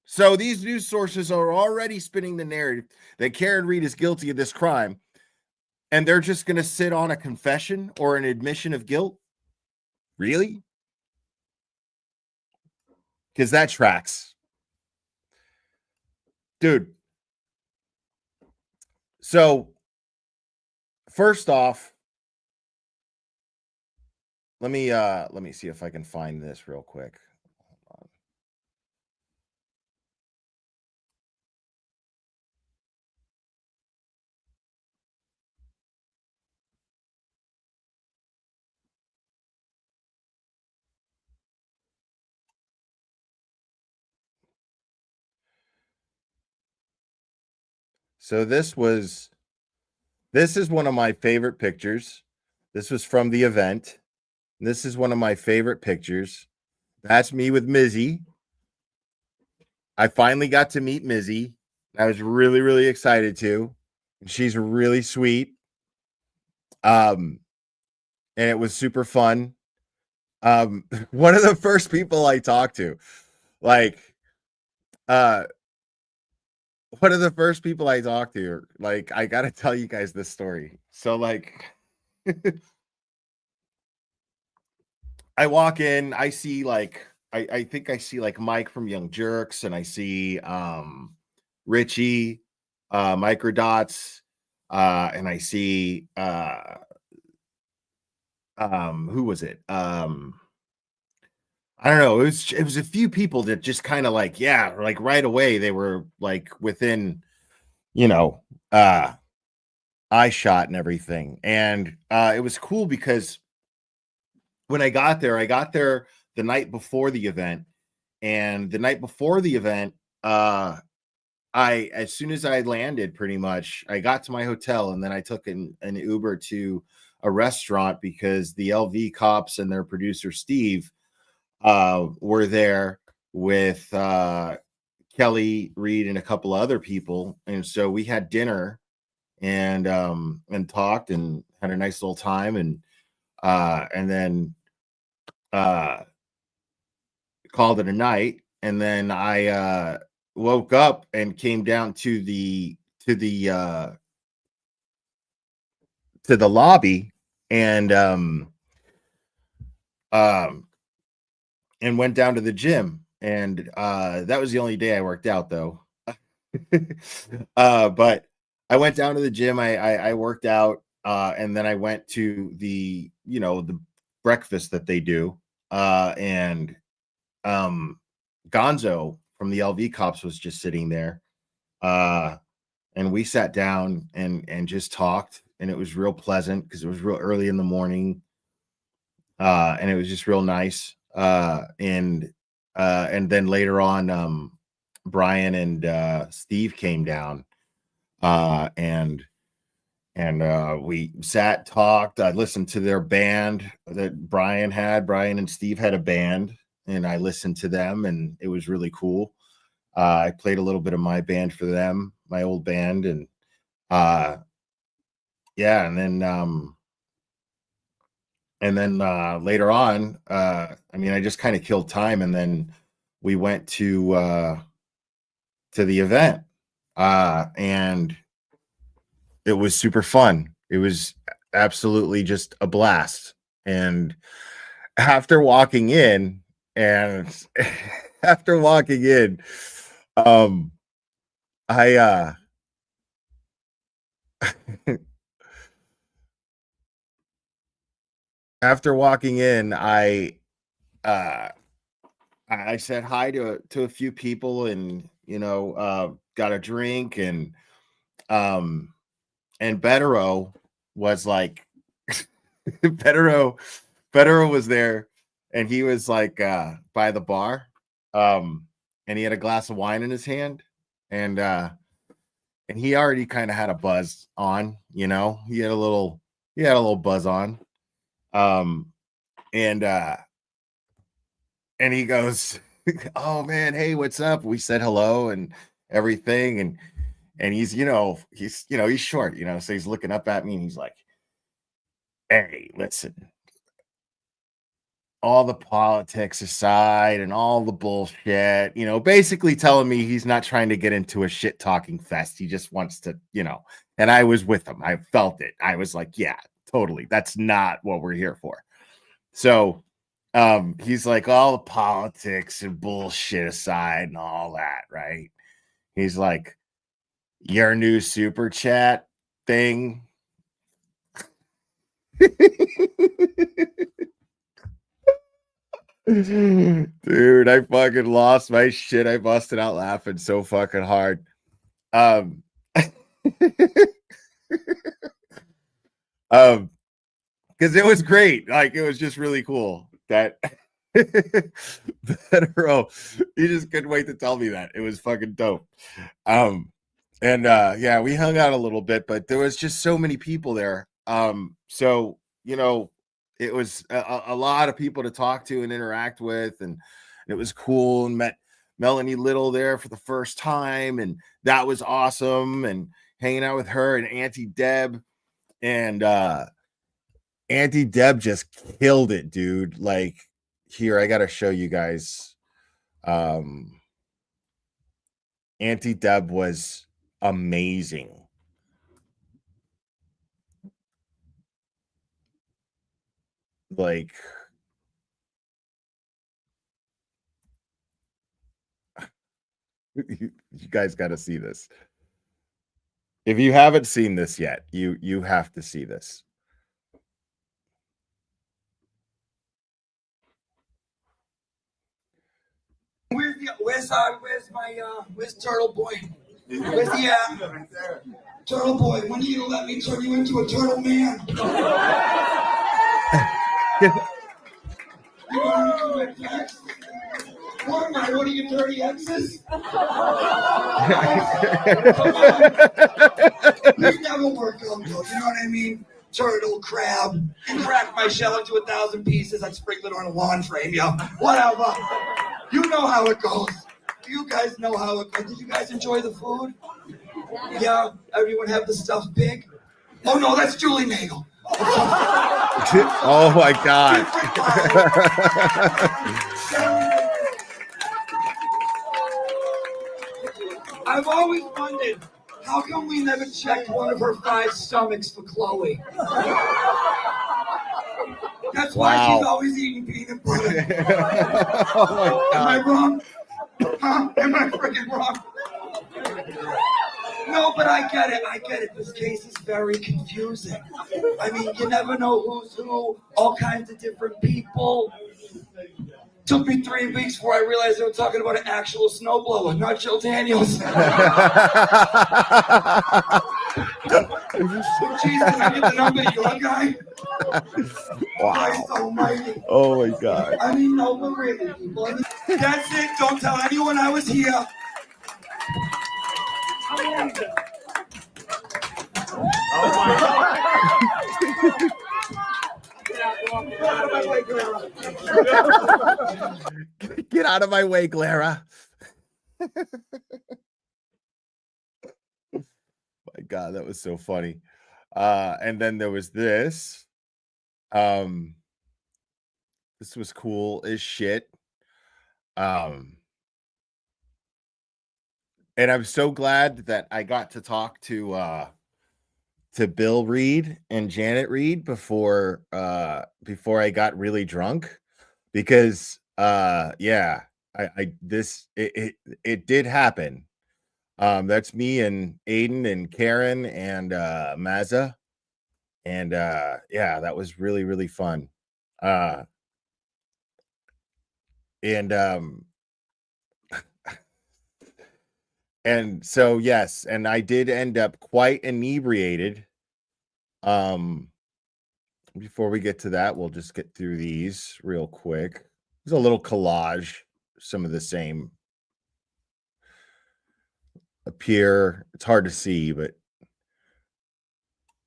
Speaker 1: So these news sources are already spinning the narrative that Karen Read is guilty of this crime, and they're just going to sit on a confession or an admission of guilt? Really? Because that tracks. Dude. So, first off, let me see if I can find this real quick. Hold on. So this is one of my favorite pictures. This was from the event. This is one of my favorite pictures. That's me with Mizzy. I finally got to meet Mizzy. I was really, really excited to. She's really sweet. And it was super fun. One of the first people I talked to, like, one of the first people I talked to, like, I gotta tell you guys this story. So, like, I walk in, I see like I think I see like Mike from Young Jerks, and I see Richie, Microdots, and I see who was it? I don't know. It was a few people that just kind of like, yeah, like right away they were like within, you know, eye shot and everything. And it was cool because when I got there the night before the event. And the night before the event, as soon as I landed, pretty much, I got to my hotel, and then I took an Uber to a restaurant because the LV cops and their producer Steve were there with Kelly Reed and a couple of other people, and so we had dinner and talked and had a nice little time, and then called it a night. And then I woke up and came down to the lobby and went down to the gym. And that was the only day I worked out, though. But I went down to the gym. I worked out, and then I went to the breakfast that they do, and Gonzo from the LV cops was just sitting there, and we sat down and just talked, and it was real pleasant because it was real early in the morning, and it was just real nice. And then later on, Brian and Steve came down, and we sat, talked. I listened to their band that Brian and Steve had a band, and I listened to them, and it was really cool. I played a little bit of my band for them, my old band, and yeah, and then later on, I mean, I just kind of killed time, and then we went to the event, and it was super fun. It was absolutely just a blast. And after walking in, I after walking in, I I said hi to a few people, and got a drink, and Betero was like Betero was there, and he was like by the bar, and he had a glass of wine in his hand, and he already kind of had a buzz on, he had a little buzz on, and he goes, "Oh man, hey, what's up?" We said hello and everything, and he's he's short, so he's looking up at me, and he's like, "Hey, listen, all the politics aside and all the bullshit, basically telling me he's not trying to get into a shit talking fest. He just wants to, and I was with him. I felt it. I was like, yeah, totally. That's not what we're here for." So he's like, all the politics and bullshit aside and all that, right? He's like, your new super chat thing. Dude, I fucking lost my shit. I busted out laughing so fucking hard. Because it was great. Like, it was just really cool that Betero, he just couldn't wait to tell me that. It was fucking dope. And yeah, we hung out a little bit, but there was just so many people there. So it was a lot of people to talk to and interact with, and it was cool, and met Melanie Little there for the first time, and that was awesome, and hanging out with her and Auntie Deb, and Auntie Deb just killed it, dude. Like, here, I gotta show you guys. Auntie Deb was amazing. Like, you guys got to see this. If you haven't seen this yet, you have to see this.
Speaker 5: Where's Turtle Boy? Where's he at? Turtle Boy, when are you gonna let me turn you into a turtle man? You want to do it next? What am I, one of your dirty exes? Come on. You never work out though, you know what I mean? Turtle, crab, you crack my shell into 1,000 pieces, I'd sprinkle it on a lawn frame, yo. Whatever. You know how it goes. You guys know how it goes. Did you guys enjoy the food? Yeah? Everyone have the stuff big? Oh no, that's Julie Nagel.
Speaker 1: Oh my God.
Speaker 5: I've always wondered, how come we never checked one of her 5 stomachs for Chloe? That's why she's always eating peanut butter.
Speaker 1: Oh my God.
Speaker 5: Am I wrong? Huh? Am I freaking wrong? No, but I get it. This case is very confusing. I mean, you never know who's who, all kinds of different people. Took me 3 weeks before I realized they were talking about an actual snowblower, not Jill Daniels. Jesus, can I get the number to your guy?
Speaker 1: Wow.
Speaker 5: Christ almighty.
Speaker 1: Oh my God.
Speaker 5: I mean, no, but really, people. I mean, that's it. Don't tell anyone I was here.
Speaker 1: Get out of my way, Clara. My God, that was so funny. And then there was this. This was cool as shit. And I'm so glad that I got to talk to Bill Reed and Janet Reed before I got really drunk, because yeah, it did happen. That's me and Aiden and Karen and Mazza, and yeah, that was really, really fun. And and so yes, and I did end up quite inebriated. Before we get to that, we'll just get through these real quick. There's a little collage, some of the same appear. It's hard to see, but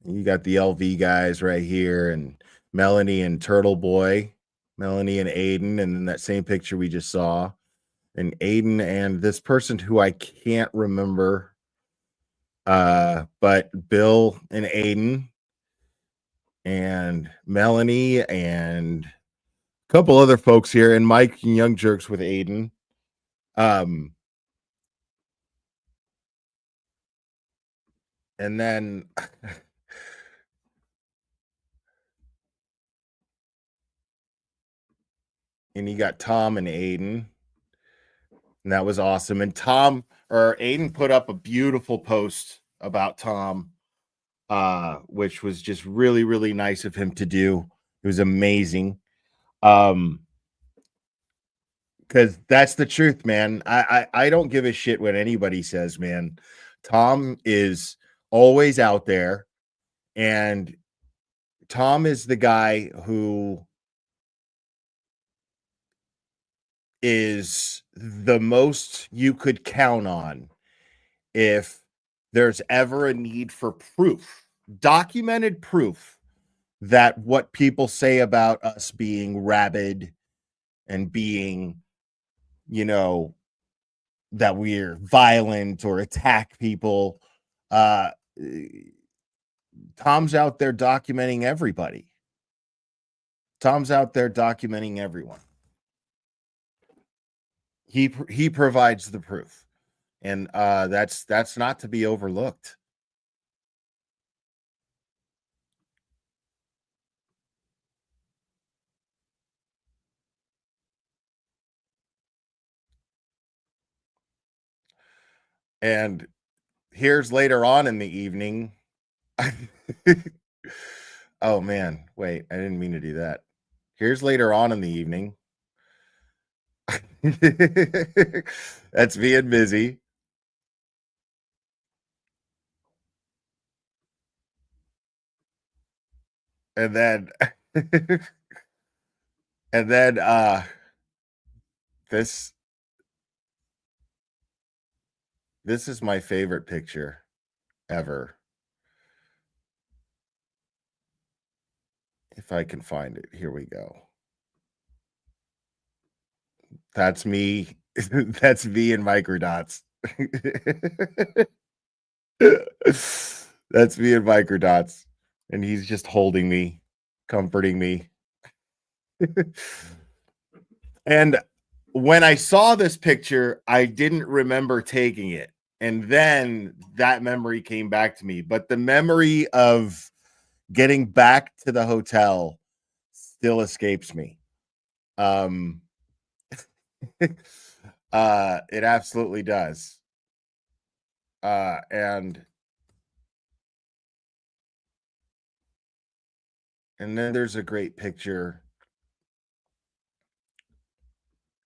Speaker 1: you got the LV guys right here, and Melanie and Turtle Boy, Melanie and Aiden, and then that same picture we just saw, and Aiden and this person who I can't remember, but Bill and Aiden, and Melanie, and a couple other folks here, and Mike and Young Jerks with Aiden. And then and you got Tom and Aiden, and that was awesome. And Tom or Aiden put up a beautiful post about Tom, which was just really, really nice of him to do. It was amazing. Because that's the truth, man. I don't give a shit what anybody says, man. Tom is always out there, and Tom is the guy who is the most you could count on if there's ever a need for proof, documented proof that what people say about us being rabid and being, you know, that we're violent or attack people. Tom's out there documenting everybody. Tom's out there documenting everyone. He provides the proof, and that's not to be overlooked. And here's later on in the evening. Oh man, wait, I didn't mean to do that. Here's later on in the evening. That's me and Mizzy. And then and then this is my favorite picture ever. If I can find it. Here we go. That's me. That's me and Microdots. That's me and Microdots. And he's just holding me, comforting me. And when I saw this picture, I didn't remember taking it. And then that memory came back to me. But the memory of getting back to the hotel still escapes me. It absolutely does. And then there's a great picture.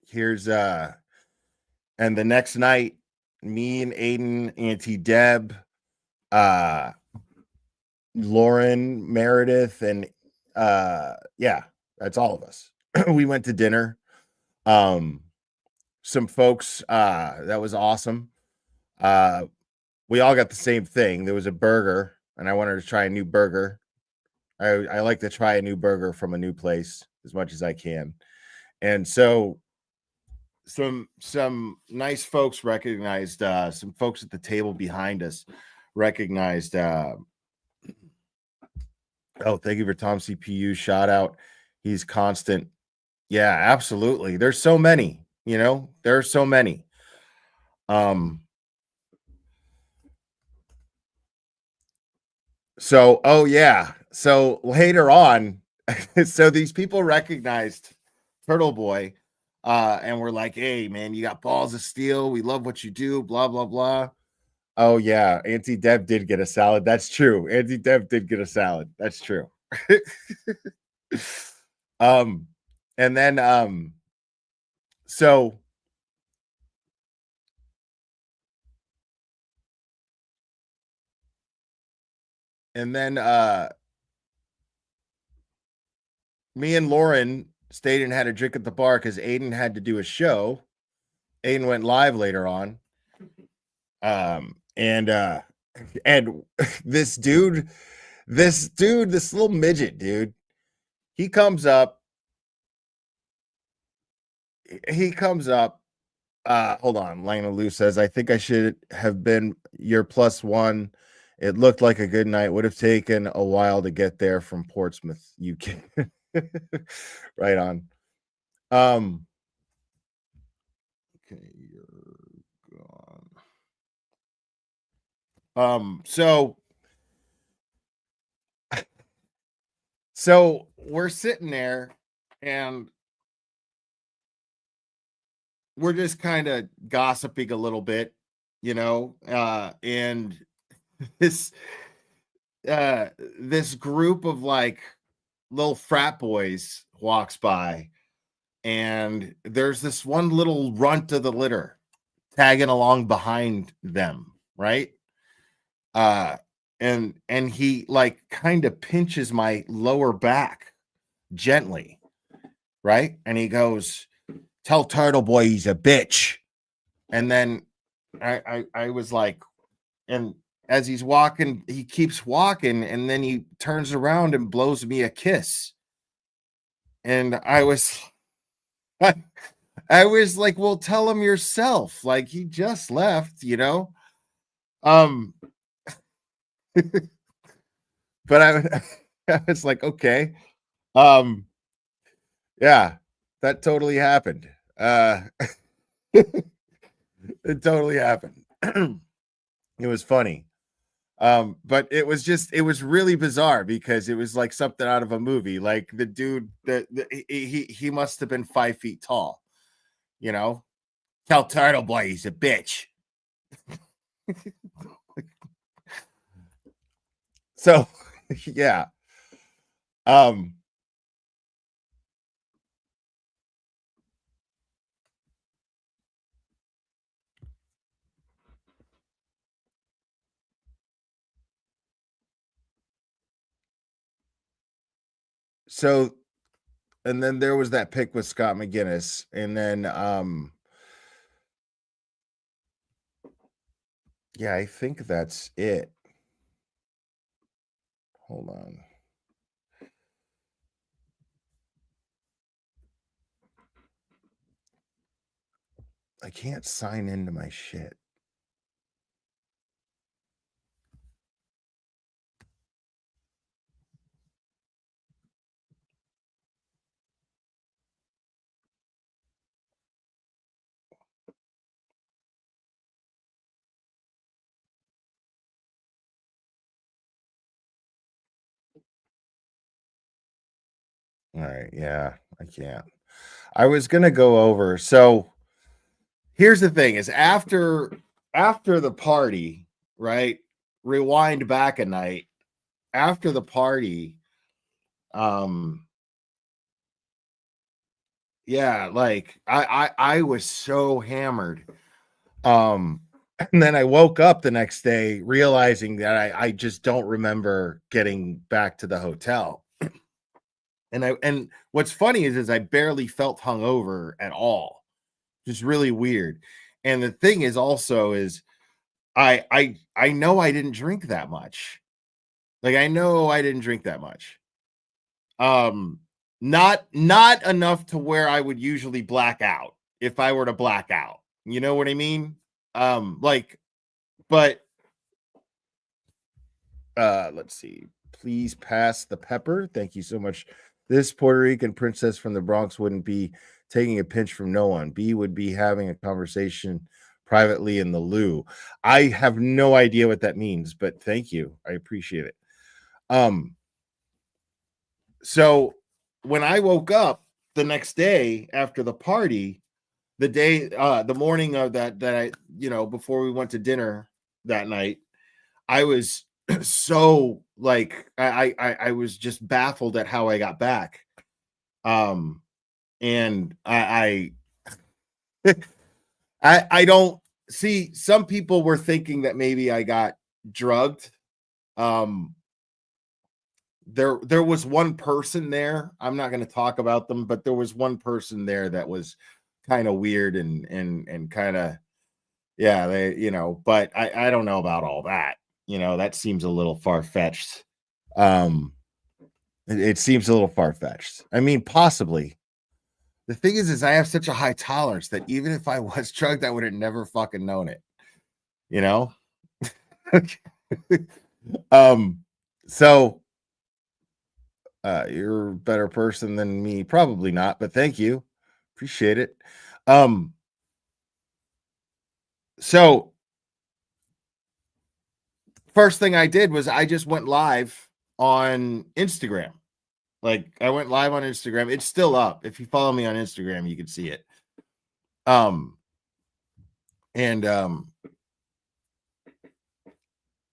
Speaker 1: Here's and the next night, me and Aiden, Auntie Deb, Lauren, Meredith, and yeah, that's all of us. We went to dinner. Some folks, that was awesome. We all got the same thing. There was a burger, and I wanted to try a new burger. I like to try a new burger from a new place as much as I can. And so some nice folks recognized, some folks at the table behind us recognized, oh, thank you for Tom CPU shout out. He's constant. Yeah, absolutely. There's so many, you know, there are so many. So, oh yeah. So later on, so these people recognized Turtle Boy, and we're like, hey man, you got balls of steel. We love what you do, blah, blah, blah. Oh yeah, Auntie Deb did get a salad. That's true. Auntie Deb did get a salad. That's true. And then So and then me and Lauren stayed and had a drink at the bar because Aiden had to do a show. Aiden went live later on. And this little midget dude, he comes up. Hold on. Lana Lou says, I think I should have been your +1. It looked like a good night. Would have taken a while to get there from Portsmouth, UK. Right on. Okay, you're gone. So we're sitting there and we're just kind of gossiping a little bit, and this this group of like little frat boys walks by, and there's this one little runt of the litter tagging along behind them, right? And he like kind of pinches my lower back gently, right? And he goes, tell Turtle Boy he's a bitch. And then I was like, and as he's walking, he keeps walking, and then he turns around and blows me a kiss. And I was like, well, tell him yourself. Like, he just left, But I was like, okay. Yeah, that totally happened. It totally happened. It was funny. But it was really bizarre because it was like something out of a movie. Like the dude he must have been 5 feet tall, Tell Turtle Boy he's a bitch. So yeah. So and then there was that pick with Scott McGinnis, and then yeah, I think that's it. Hold on. I can't sign into my shit. All right, yeah, I can't. I was gonna go over. So here's the thing: is after the party, right? Rewind back a night after the party. Yeah, like I was so hammered. And then I woke up the next day realizing that I just don't remember getting back to the hotel. And what's funny is I barely felt hungover at all. Just really weird. And the thing is also is I know I didn't drink that much. Like I know I didn't drink that much. Not enough to where I would usually black out if I were to black out. You know what I mean? But let's see. Please pass the pepper. Thank you so much. This Puerto Rican princess from the Bronx wouldn't be taking a pinch from no one. B would be having a conversation privately in the loo. I have no idea what that means, but thank you. I appreciate it. So when I woke up the next day after the party, the morning of that I, before we went to dinner that night, I was so like I was just baffled at how I got back. And I I don't see, some people were thinking that maybe I got drugged. There was one person there. I'm not going to talk about them, but there was one person there that was kind of weird and kind of, yeah, they, but I don't know about all that. That seems a little far-fetched. It seems a little far-fetched. I mean, possibly. The thing is I have such a high tolerance that even if I was drugged, I would have never fucking known it. So you're a better person than me, probably not, but thank you, appreciate it. So first thing I did was I just went live on Instagram. Like, I went live on Instagram. It's still up. If you follow me on Instagram, you can see it.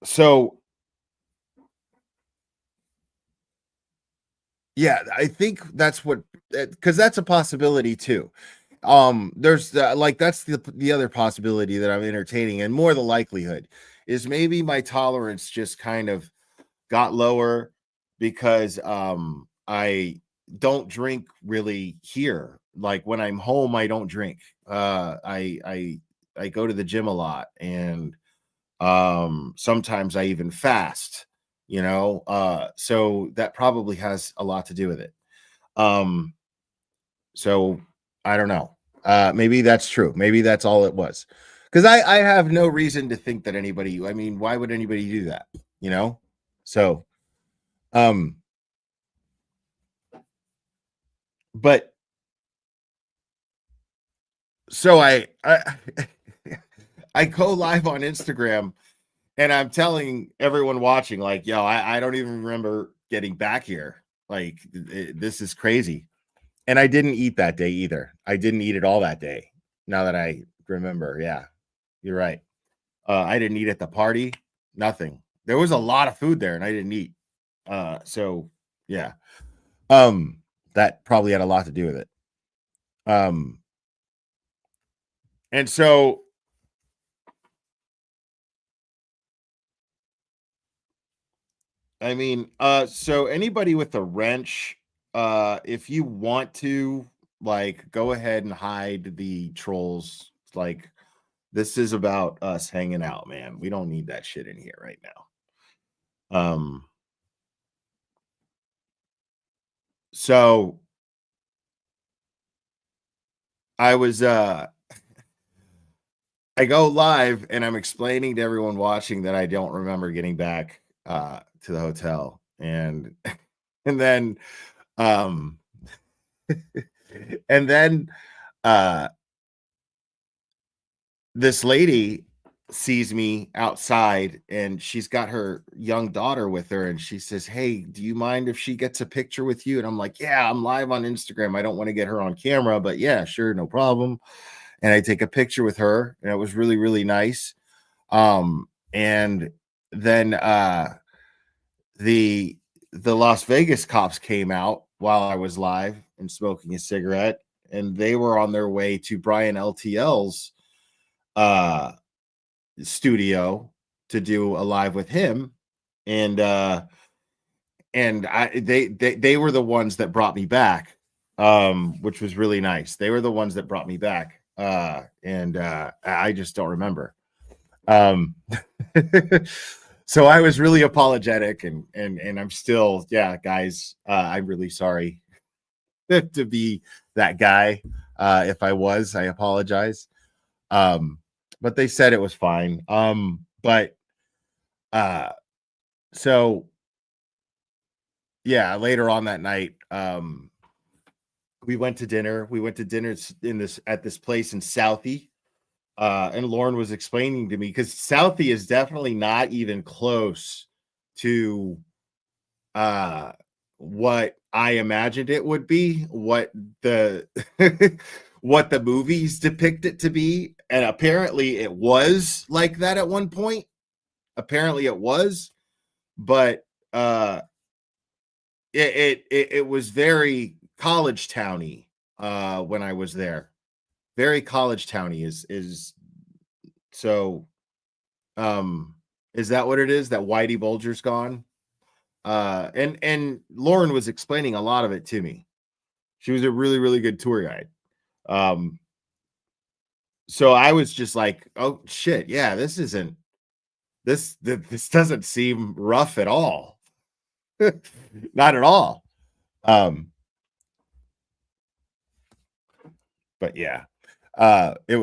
Speaker 1: So yeah, I think that's what, because that's a possibility too. There's that's the other possibility that I'm entertaining, and more the likelihood is maybe my tolerance just kind of got lower because I don't drink really here. Like, when I'm home, I don't drink. I go to the gym a lot, and sometimes I even fast, so that probably has a lot to do with it. So I don't know. Maybe that's true. Maybe that's all it was. Because I have no reason to think that anybody, I mean, why would anybody do that? So but so I I go live on Instagram, and I'm telling everyone watching, like, yo, I don't even remember getting back here. Like, this is crazy. And I didn't eat that day either. I didn't eat it all that day. Now that I remember, yeah, you're right. I didn't eat at the party. Nothing. There was a lot of food there, and I didn't eat. So yeah, that probably had a lot to do with it. And so I mean, so anybody with a wrench, if you want to, like, go ahead and hide the trolls. Like, this is about us hanging out, man. We don't need that shit in here right now. So I was I go live, and I'm explaining to everyone watching that I don't remember getting back to the hotel, and and then um and then this lady sees me outside, and she's got her young daughter with her, and she says, "Hey, do you mind if she gets a picture with you?" And I'm like, "Yeah, I'm live on Instagram. I don't want to get her on camera, but yeah, sure, no problem." And I take a picture with her, and it was really, really nice. And then the Las Vegas cops came out while I was live and smoking a cigarette, and they were on their way to Brian LTL's studio to do a live with him. And they were the ones that brought me back, which was really nice. They were the ones that brought me back. And I just don't remember. So I was really apologetic, and I'm still, yeah, guys, I'm really sorry to be that guy. If I was, I apologize. But they said it was fine. But so yeah, later on that night, we went to dinner. We went to dinner at this place in Southie. And Lauren was explaining to me, because Southie is definitely not even close to what I imagined it would be, what the what the movies depict it to be. And apparently it was like that at one point. Apparently it was, but it was very college towny when I was there. very college towny. Is so is that what it is that Whitey Bulger's gone? And Lauren was explaining a lot of it to me. She was a really, really good tour guide. So I was just like, oh shit, yeah, this doesn't seem rough at all. Not at all. But yeah, it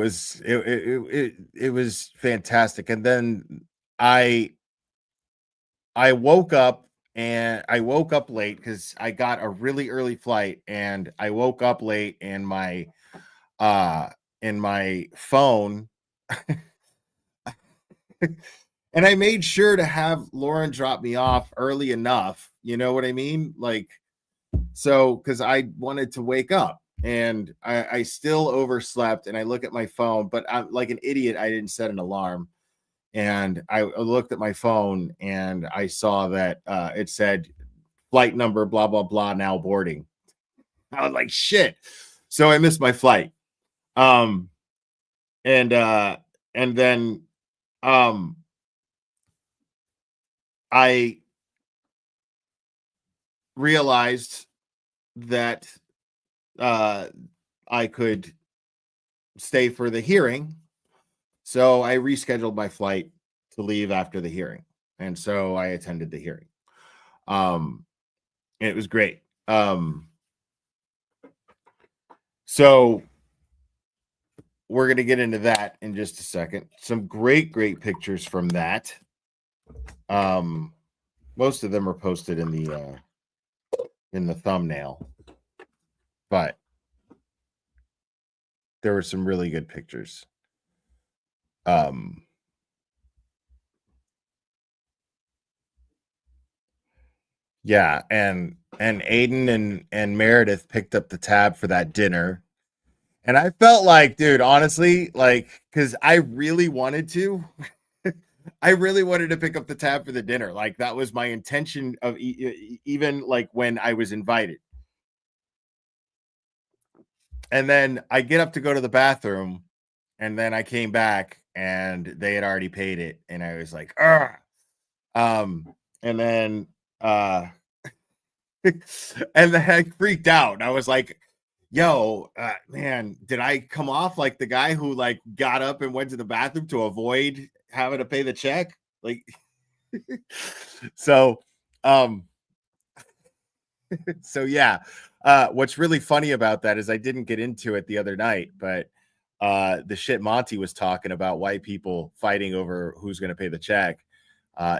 Speaker 1: was fantastic. And then I woke up, and I woke up late because I got a really early flight, and I woke up late, and my phone and I made sure to have Lauren drop me off early enough, you know what I mean? Like, so because I wanted to wake up, and I still overslept, and I look at my phone, but I'm like an idiot, I didn't set an alarm. And I looked at my phone, and I saw that it said flight number blah blah blah now boarding. I was like, shit. So I missed my flight. And then I realized that I could stay for the hearing. So I rescheduled my flight to leave after the hearing. And so I attended the hearing. And it was great. So we're going to get into that in just a second. Some great pictures from that. Most of them are posted in the thumbnail, but there were some really good pictures. Yeah, and Aiden and Meredith picked up the tab for that dinner. And I felt like, dude, honestly, like, because I really wanted to. I really wanted to pick up the tab for the dinner. Like, that was my intention of even like when I was invited. And then I get up to go to the bathroom, and then I came back, and they had already paid it, and I was like, ugh. And then and then I freaked out. I was like, yo, man, did I come off like the guy who like got up and went to the bathroom to avoid having to pay the check? Like, so yeah. What's really funny about that is I didn't get into it the other night, but the shit Monty was talking about white people fighting over who's going to pay the check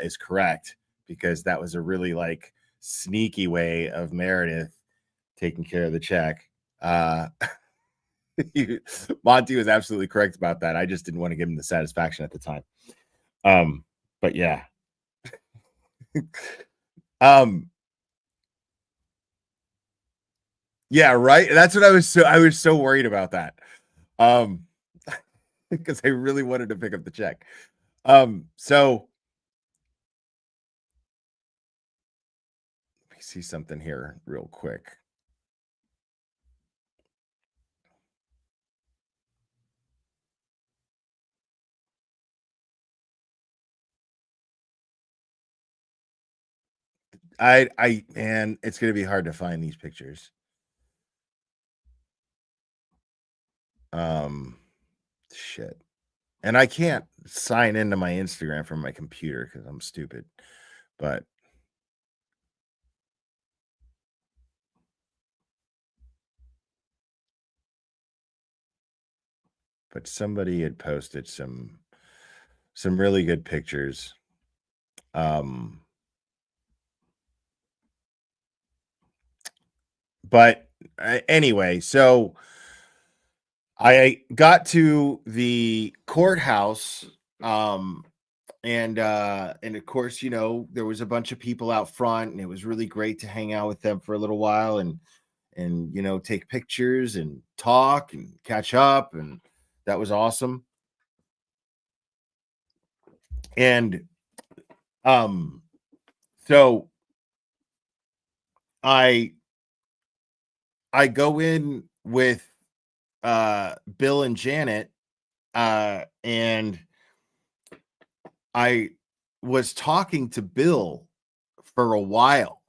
Speaker 1: is correct, because that was a really like sneaky way of Meredith taking care of the check. Monty was absolutely correct about that. I just didn't want to give him the satisfaction at the time. But yeah. Yeah, right. That's what I was so worried about that. Because I really wanted to pick up the check. So let me see something here real quick. And it's gonna be hard to find these pictures. Shit. And I can't sign into my Instagram from my computer because I'm stupid. But somebody had posted some really good pictures. But anyway, so I got to the courthouse, and of course, you know, there was a bunch of people out front, and it was really great to hang out with them for a little while and you know, take pictures and talk and catch up, and that was awesome. And so I go in with Bill and Janet, and I was talking to Bill for a while.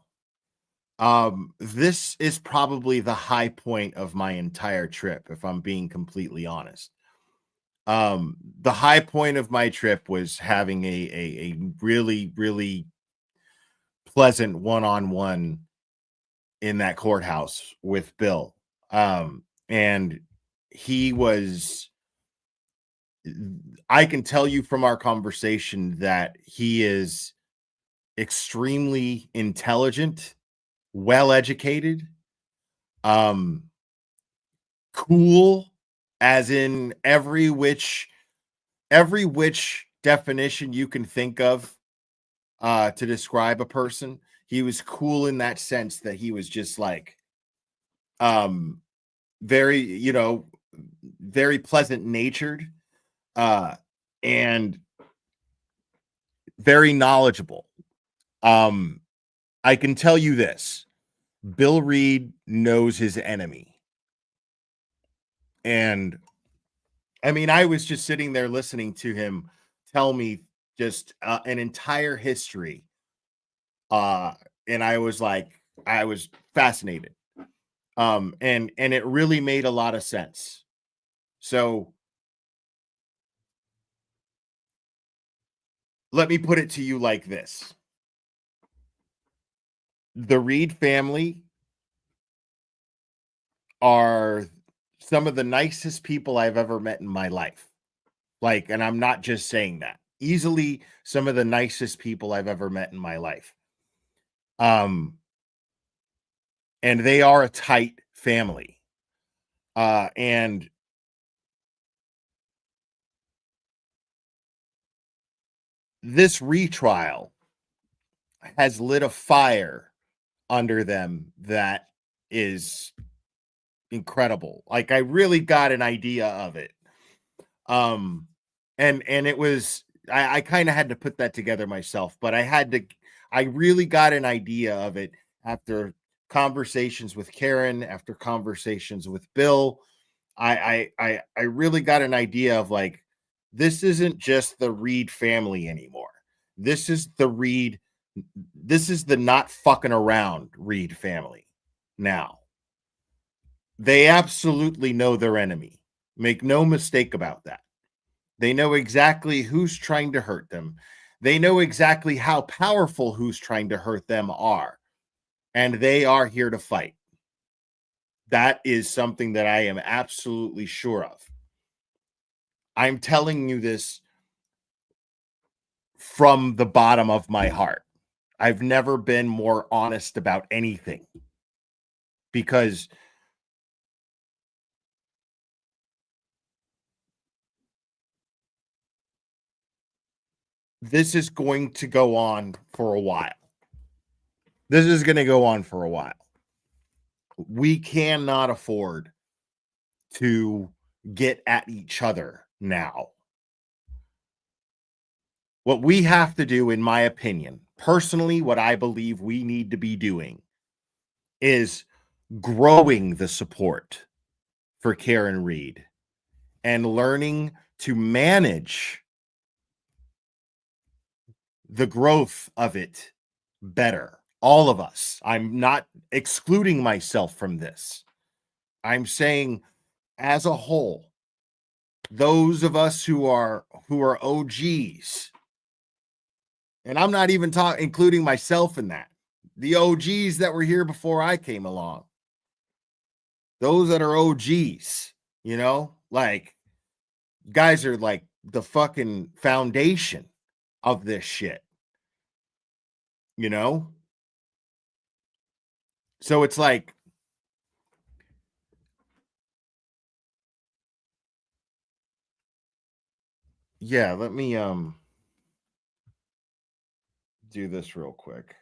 Speaker 1: This is probably the high point of my entire trip, if I'm being completely honest. The high point of my trip was having a really, really pleasant one-on-one in that courthouse with Bill. And he was, I can tell you from our conversation that he is extremely intelligent, well educated, cool, as in every which definition you can think of to describe a person. He was cool in that sense that he was just like very, very pleasant natured, and very knowledgeable. I can tell you this: Bill Reed knows his enemy. And I mean, I was just sitting there listening to him tell me just an entire history. And I was fascinated. And it really made a lot of sense. So let me put it to you like this. The Reed family are some of the nicest people I've ever met in my life. Like, and I'm not just saying that. Easily some of the nicest people I've ever met in my life. And they are a tight family. And this retrial has lit a fire under them that is incredible. Like, I really got an idea of it. And it was, I kind of had to put that together myself, but I really got an idea of it after conversations with Karen, after conversations with Bill. I really got an idea of like, this isn't just the Reed family anymore. This is the not fucking around Reed family now. They absolutely know their enemy. Make no mistake about that. They know exactly who's trying to hurt them. They know exactly how powerful who's trying to hurt them are. And they are here to fight. That is something that I am absolutely sure of. I'm telling you this from the bottom of my heart. I've never been more honest about anything, because this is going to go on for a while. This is going to go on for a while. We cannot afford to get at each other now. What we have to do, in my opinion, personally, what I believe we need to be doing is growing the support for Karen Reed and learning to manage the growth of it better. All of us. I'm not excluding myself from this. I'm saying, as a whole, those of us who are OGs, and I'm not even including myself in that, the OGs that were here before I came along, those that are OGs, like, guys are like the fucking foundation of this shit, So it's like, yeah, let me do this real quick.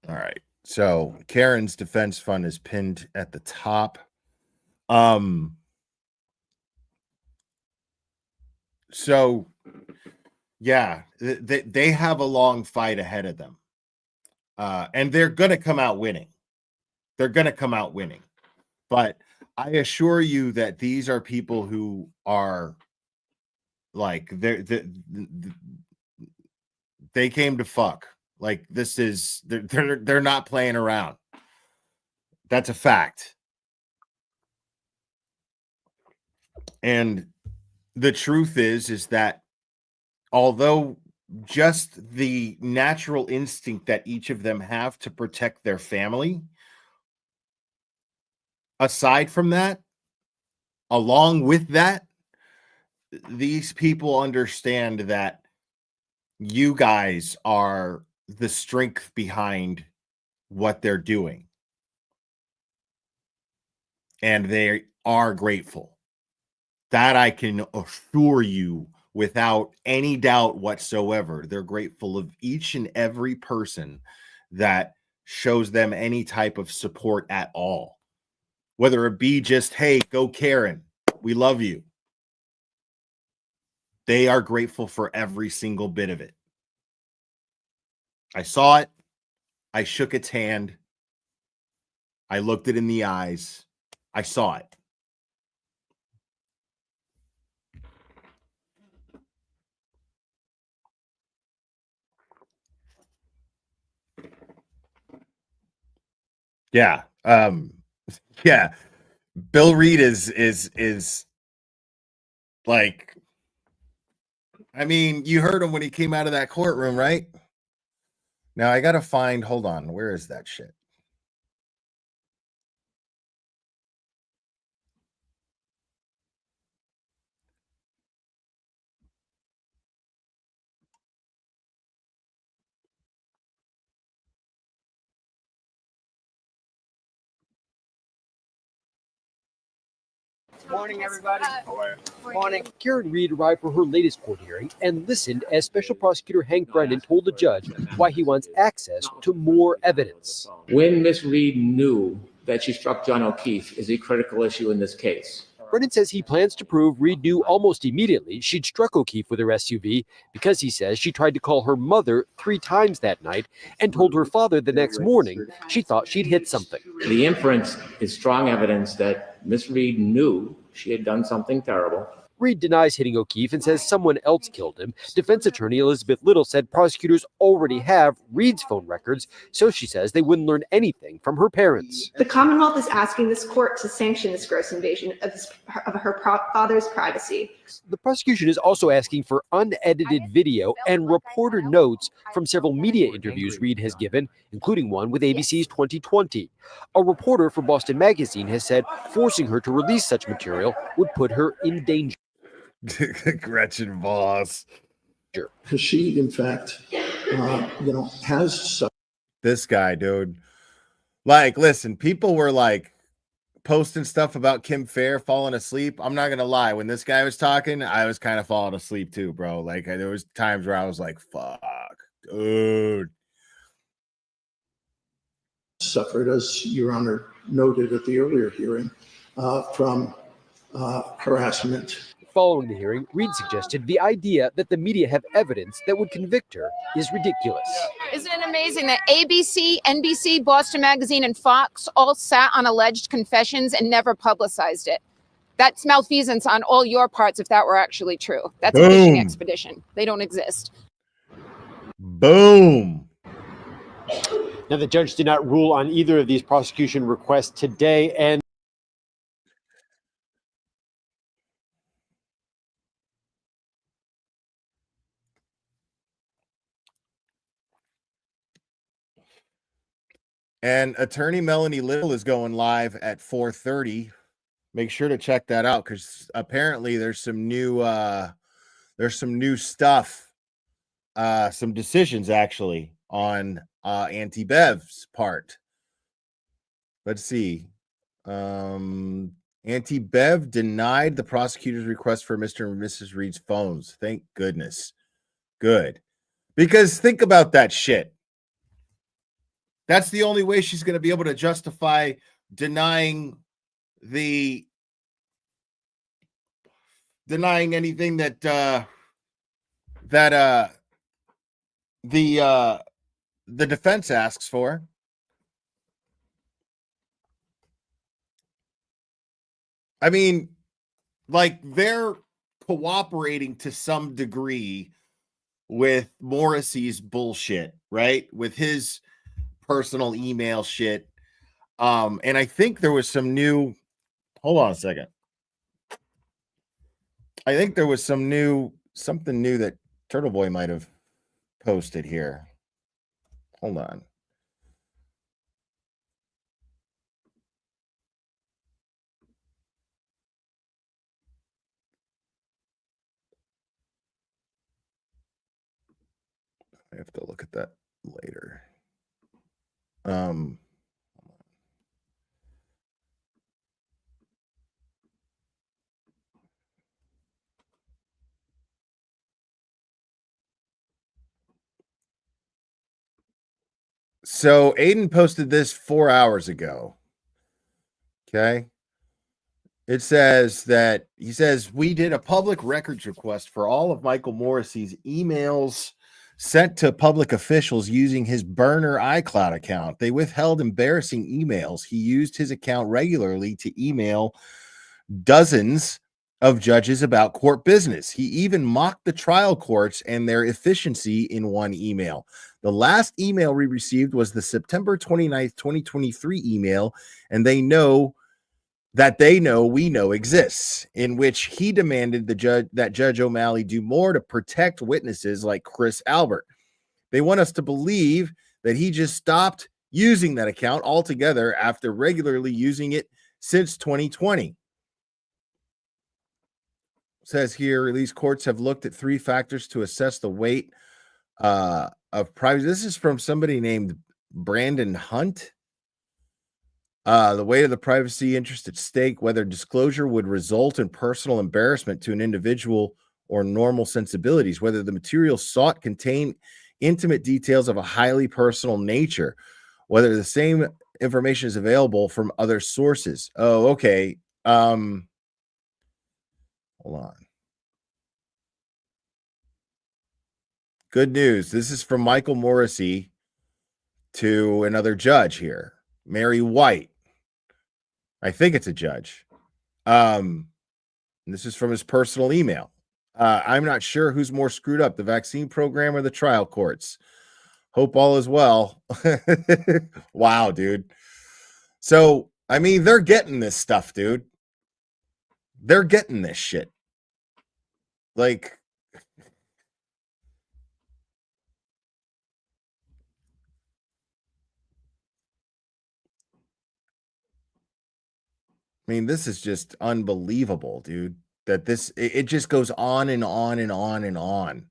Speaker 1: All right. So Karen's defense fund is pinned at the top. So yeah, they have a long fight ahead of them. And they're going to come out winning. They're going to come out winning. But I assure you that these are people who are like they came to fuck. Like this is they're not playing around. That's a fact. And the truth is that although just the natural instinct that each of them have to protect their family, aside from that, along with that, these people understand that you guys are the strength behind what they're doing. And they are grateful. That I can assure you without any doubt whatsoever. They're grateful of each and every person that shows them any type of support at all. Whether it be just, hey, go Karen, we love you. They are grateful for every single bit of it. I saw it. I shook its hand. I looked it in the eyes. I saw it. Yeah. Yeah. Bill Reed is like, I mean, you heard him when he came out of that courtroom, right? Now I gotta find, hold on, where is that shit?
Speaker 6: Morning, everybody. Morning. Karen Reed arrived for her latest court hearing and listened as Special Prosecutor Hank Brennan told the judge why he wants access to more evidence.
Speaker 7: When Ms. Reed knew that she struck John O'Keefe is a critical issue in this case.
Speaker 6: Brennan says he plans to prove Reed knew almost immediately she'd struck O'Keefe with her SUV because he says she tried to call her mother 3 times that night and told her father the next morning she thought she'd hit something.
Speaker 7: The inference is strong evidence that Ms. Reed knew she had done something terrible.
Speaker 6: Reed denies hitting O'Keefe and says someone else killed him. Defense attorney Elizabeth Little said prosecutors already have Reed's phone records, so she says they wouldn't learn anything from her parents.
Speaker 8: The Commonwealth is asking this court to sanction this gross invasion of her father's privacy.
Speaker 6: The prosecution is also asking for unedited video and reporter notes from several media interviews Reed has given, including one with ABC's 2020. A reporter for Boston Magazine has said forcing her to release such material would put her in danger.
Speaker 1: Gretchen Voss.
Speaker 9: Because she, in fact, has
Speaker 1: this guy, dude. Like, listen, people were like posting stuff about Kim Fair falling asleep. I'm not gonna lie. When this guy was talking, I was kind of falling asleep too, bro. Like, there was times where I was like, "Fuck, dude."
Speaker 9: Suffered, as Your Honor noted at the earlier hearing, from harassment.
Speaker 6: Following the hearing, Reed suggested the idea that the media have evidence that would convict her is ridiculous.
Speaker 10: Isn't it amazing that ABC, NBC, Boston Magazine, and Fox all sat on alleged confessions and never publicized it? That's malfeasance on all your parts if that were actually true. That's a fishing expedition. They don't exist.
Speaker 1: Boom.
Speaker 6: Now, the judge did not rule on either of these prosecution requests today, and
Speaker 1: attorney Melanie Little is going live at 4:30. Make sure to check that out because apparently there's some new stuff, some decisions actually on Auntie Bev's part. Let's see. Auntie Bev denied the prosecutor's request for Mr. and Mrs. Reed's phones. Thank goodness. Good. Because think about that shit. That's the only way she's going to be able to justify denying anything that the defense asks for. I mean, like, they're cooperating to some degree with Morrissey's bullshit, right? With his personal email shit. And I think there was some new, hold on a second. I think there was something new that Turtle Boy might have posted here. Hold on. I have to look at that later. So Aiden posted this 4 hours ago. Okay. It says that he says, we did a public records request for all of Michael Morrissey's emails sent to public officials using his burner iCloud account. They withheld embarrassing emails. He used his account regularly to email dozens of judges about court business. He even mocked the trial courts and their efficiency in one email. The last email we received was the September 29th, 2023 email, and we know exists, in which he demanded that Judge O'Malley do more to protect witnesses like Chris Albert. They want us to believe that he just stopped using that account altogether after regularly using it since 2020. It says here, these courts have looked at 3 factors to assess the weight of privacy. This is from somebody named Brandon Hunt. The weight of the privacy interest at stake, whether disclosure would result in personal embarrassment to an individual or normal sensibilities, whether the material sought contain intimate details of a highly personal nature, whether the same information is available from other sources. Oh, okay. Hold on. Good news. This is from Michael Morrissey to another judge here, Mary White. I think it's a judge. This is from his personal email. I'm not sure who's more screwed up, the vaccine program or the trial courts. Hope all is well. Wow, dude. So, I mean, they're getting this stuff, dude. They're getting this shit. Like, I mean, this is just unbelievable, dude. That it just goes on and on and on and on.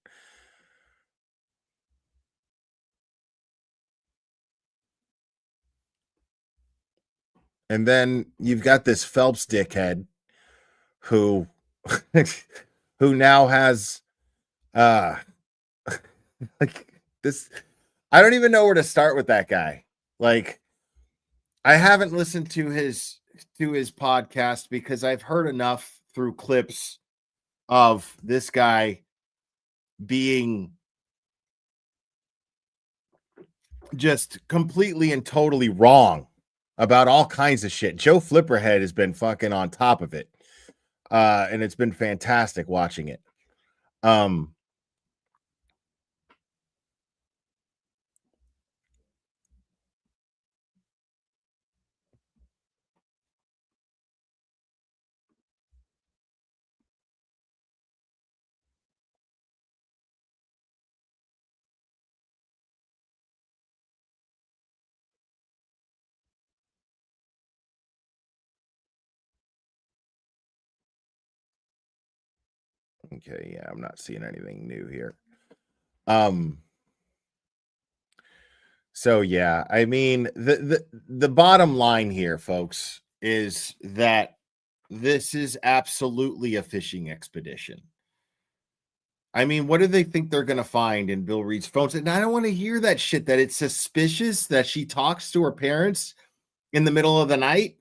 Speaker 1: And then you've got this Phelps dickhead who now has like this. I don't even know where to start with that guy. Like, I haven't listened to his podcast because I've heard enough through clips of this guy being just completely and totally wrong about all kinds of shit. Joe Flipperhead has been fucking on top of it. And it's been fantastic watching it. Okay, yeah, I'm not seeing anything new here. So yeah, I mean, the bottom line here, folks, is that this is absolutely a fishing expedition. I mean, what do they think they're going to find in Bill Reed's phones? And I don't want to hear that shit that it's suspicious that she talks to her parents in the middle of the night.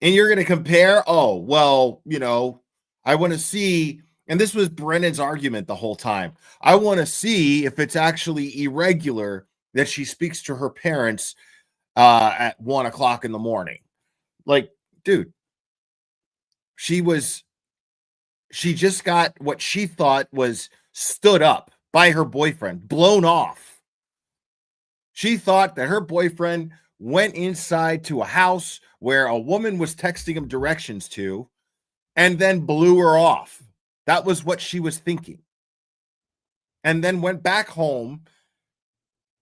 Speaker 1: And you're going to compare, oh, well, you know, I want to see, and this was Brennan's argument the whole time. I want to see if it's actually irregular that she speaks to her parents at 1 o'clock in the morning. Like, dude, she just got what she thought was stood up by her boyfriend, blown off. She thought that her boyfriend went inside to a house where a woman was texting him directions to and then blew her off. That was what she was thinking. And then went back home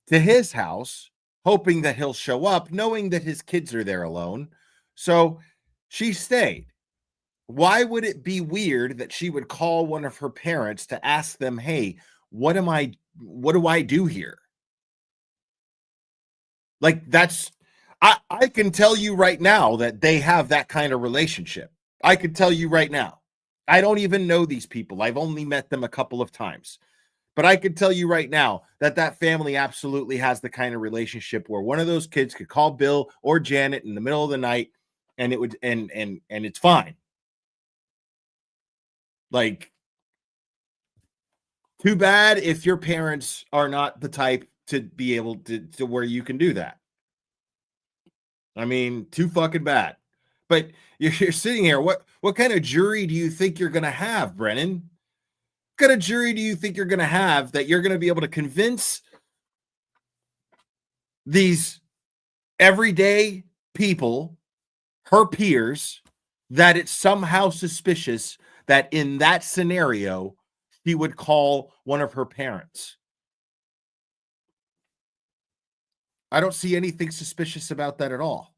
Speaker 1: to his house, hoping that he'll show up, knowing that his kids are there alone. So she stayed. Why would it be weird that she would call one of her parents to ask them, hey, what do I do here? Like, I can tell you right now that they have that kind of relationship. I can tell you right now. I don't even know these people. I've only met them a couple of times. But I can tell you right now that that family absolutely has the kind of relationship where one of those kids could call Bill or Janet in the middle of the night and it would and it's fine. Like, too bad if your parents are not the type to be able to where you can do that. I mean, too fucking bad. But you're sitting here. What kind of jury do you think you're going to have, Brennan? What kind of jury do you think you're going to have that you're going to be able to convince these everyday people, her peers, that it's somehow suspicious that in that scenario, he would call one of her parents? I don't see anything suspicious about that at all.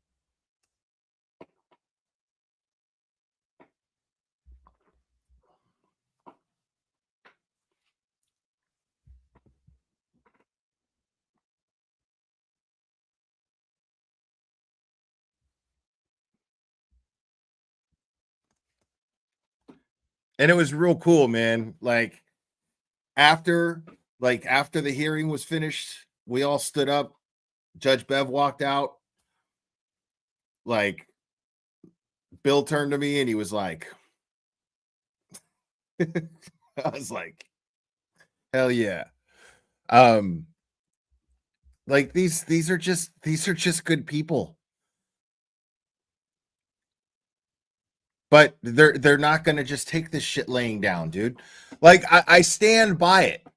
Speaker 1: And it was real cool, man. Like after the hearing was finished, we all stood up. Judge Bev walked out. Like, Bill turned to me and he was like, I was like, hell yeah. Like these are just good people. But they're not gonna just take this shit laying down, dude. Like, I stand by it.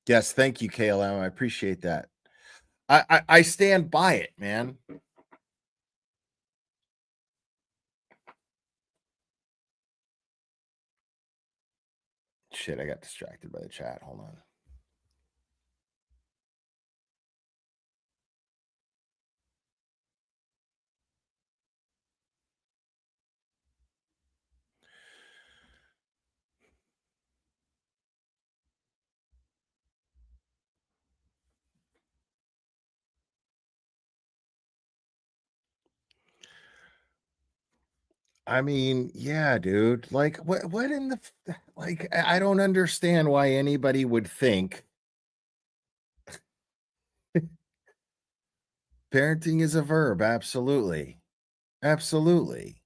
Speaker 1: Yes, thank you, KLM. I appreciate that. I stand by it, man. Shit, I got distracted by the chat. Hold on. I mean, yeah, dude. Like, what in the like? I don't understand why anybody would think parenting is a verb. Absolutely, absolutely.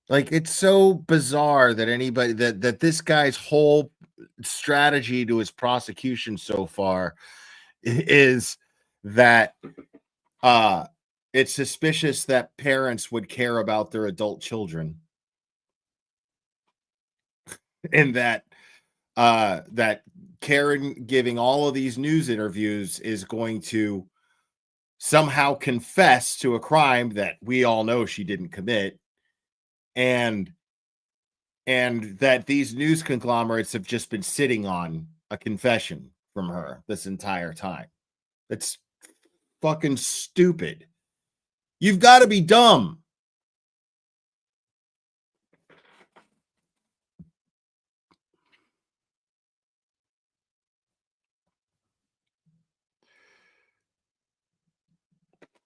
Speaker 1: Like, it's so bizarre that anybody that this guy's whole strategy to his prosecution so far is that it's suspicious that parents would care about their adult children. And that Karen giving all of these news interviews is going to somehow confess to a crime that we all know she didn't commit, and that these news conglomerates have just been sitting on a confession from her this entire time. That's fucking stupid. You've got to be dumb.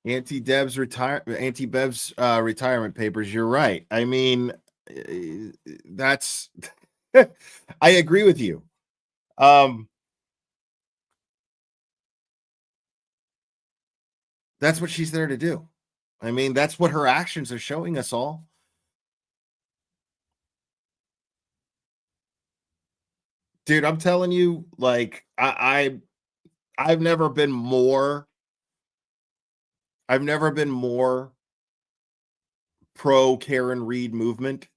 Speaker 1: Auntie Bev's retirement papers. You're right. I mean, that's I agree with you. That's what she's there to do. I mean, that's what her actions are showing us all. Dude, I'm telling you, like, I've never been more pro Karen Reed movement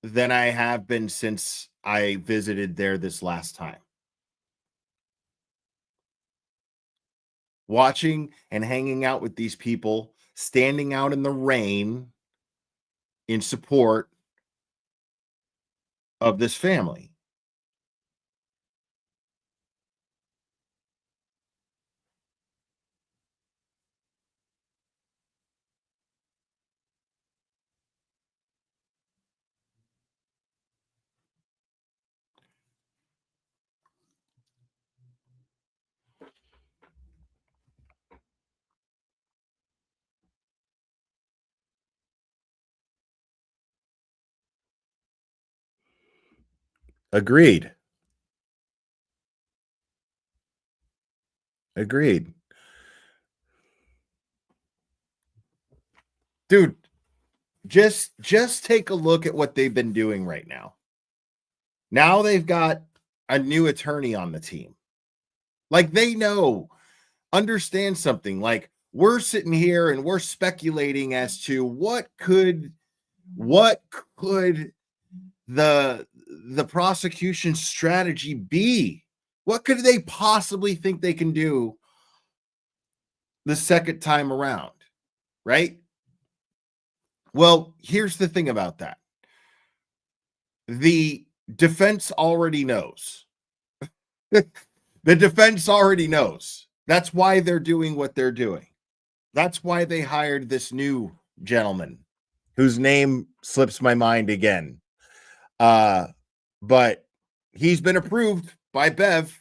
Speaker 1: than I have been since I visited there this last time. Watching and hanging out with these people, standing out in the rain in support of this family. Agreed. Agreed. Dude, just take a look at what they've been doing right now. Now they've got a new attorney on the team. Like, they know, understand something. Like, we're sitting here and we're speculating as to what could the prosecution strategy be? What could they possibly think they can do the second time around? Right? Well, here's the thing about that. The defense already knows. The defense already knows. That's why they're doing what they're doing. That's why they hired this new gentleman whose name slips my mind again. But he's been approved by Bev.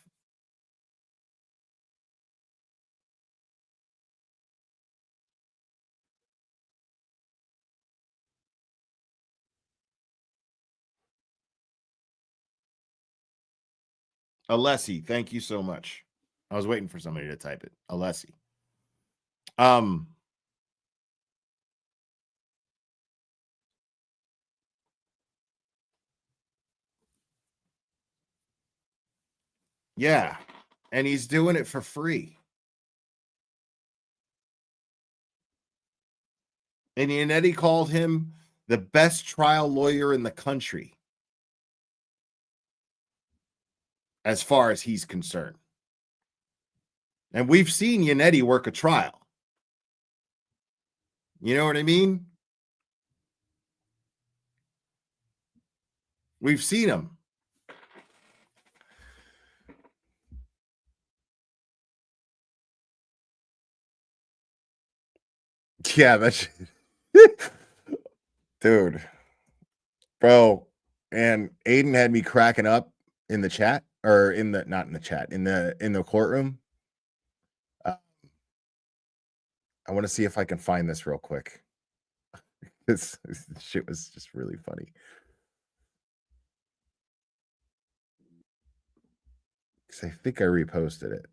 Speaker 1: Alessi, thank you so much. I was waiting for somebody to type it. Alessi. Yeah, and he's doing it for free. And Yannetti called him the best trial lawyer in the country, as far as he's concerned. And we've seen Yannetti work a trial. You know what I mean? We've seen him. Yeah, that's dude, bro. And Aiden had me cracking up in the chat, or in the not in the chat, in the courtroom. I want to see if I can find this real quick. This shit was just really funny. Because I think I reposted it.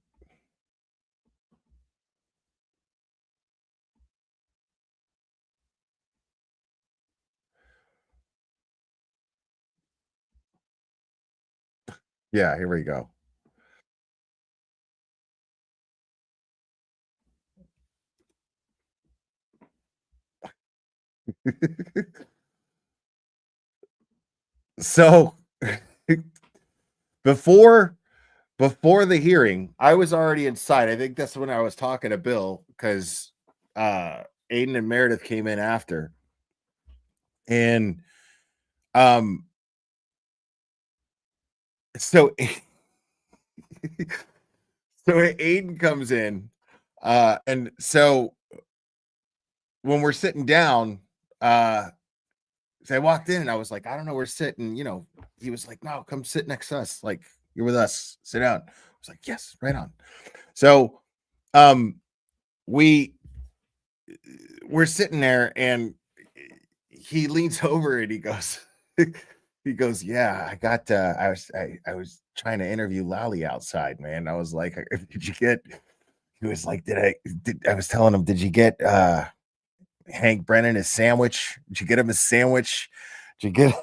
Speaker 1: Yeah, here we go. So before the hearing, I was already inside. I think that's when I was talking to Bill, because Aiden and Meredith came in after. And so Aiden comes in, and so when we're sitting down, so I walked in and I was like, I don't know, we're sitting, you know. He was like, no, come sit next to us. Like, you're with us. Sit down. I was like, yes, right on. So we're sitting there and he leans over and he goes, he goes, yeah, I got I was trying to interview Lally outside, man. I was like, did you get, he was like, I was telling him, did you get Hank Brennan his sandwich? Did you get him his sandwich? Did you get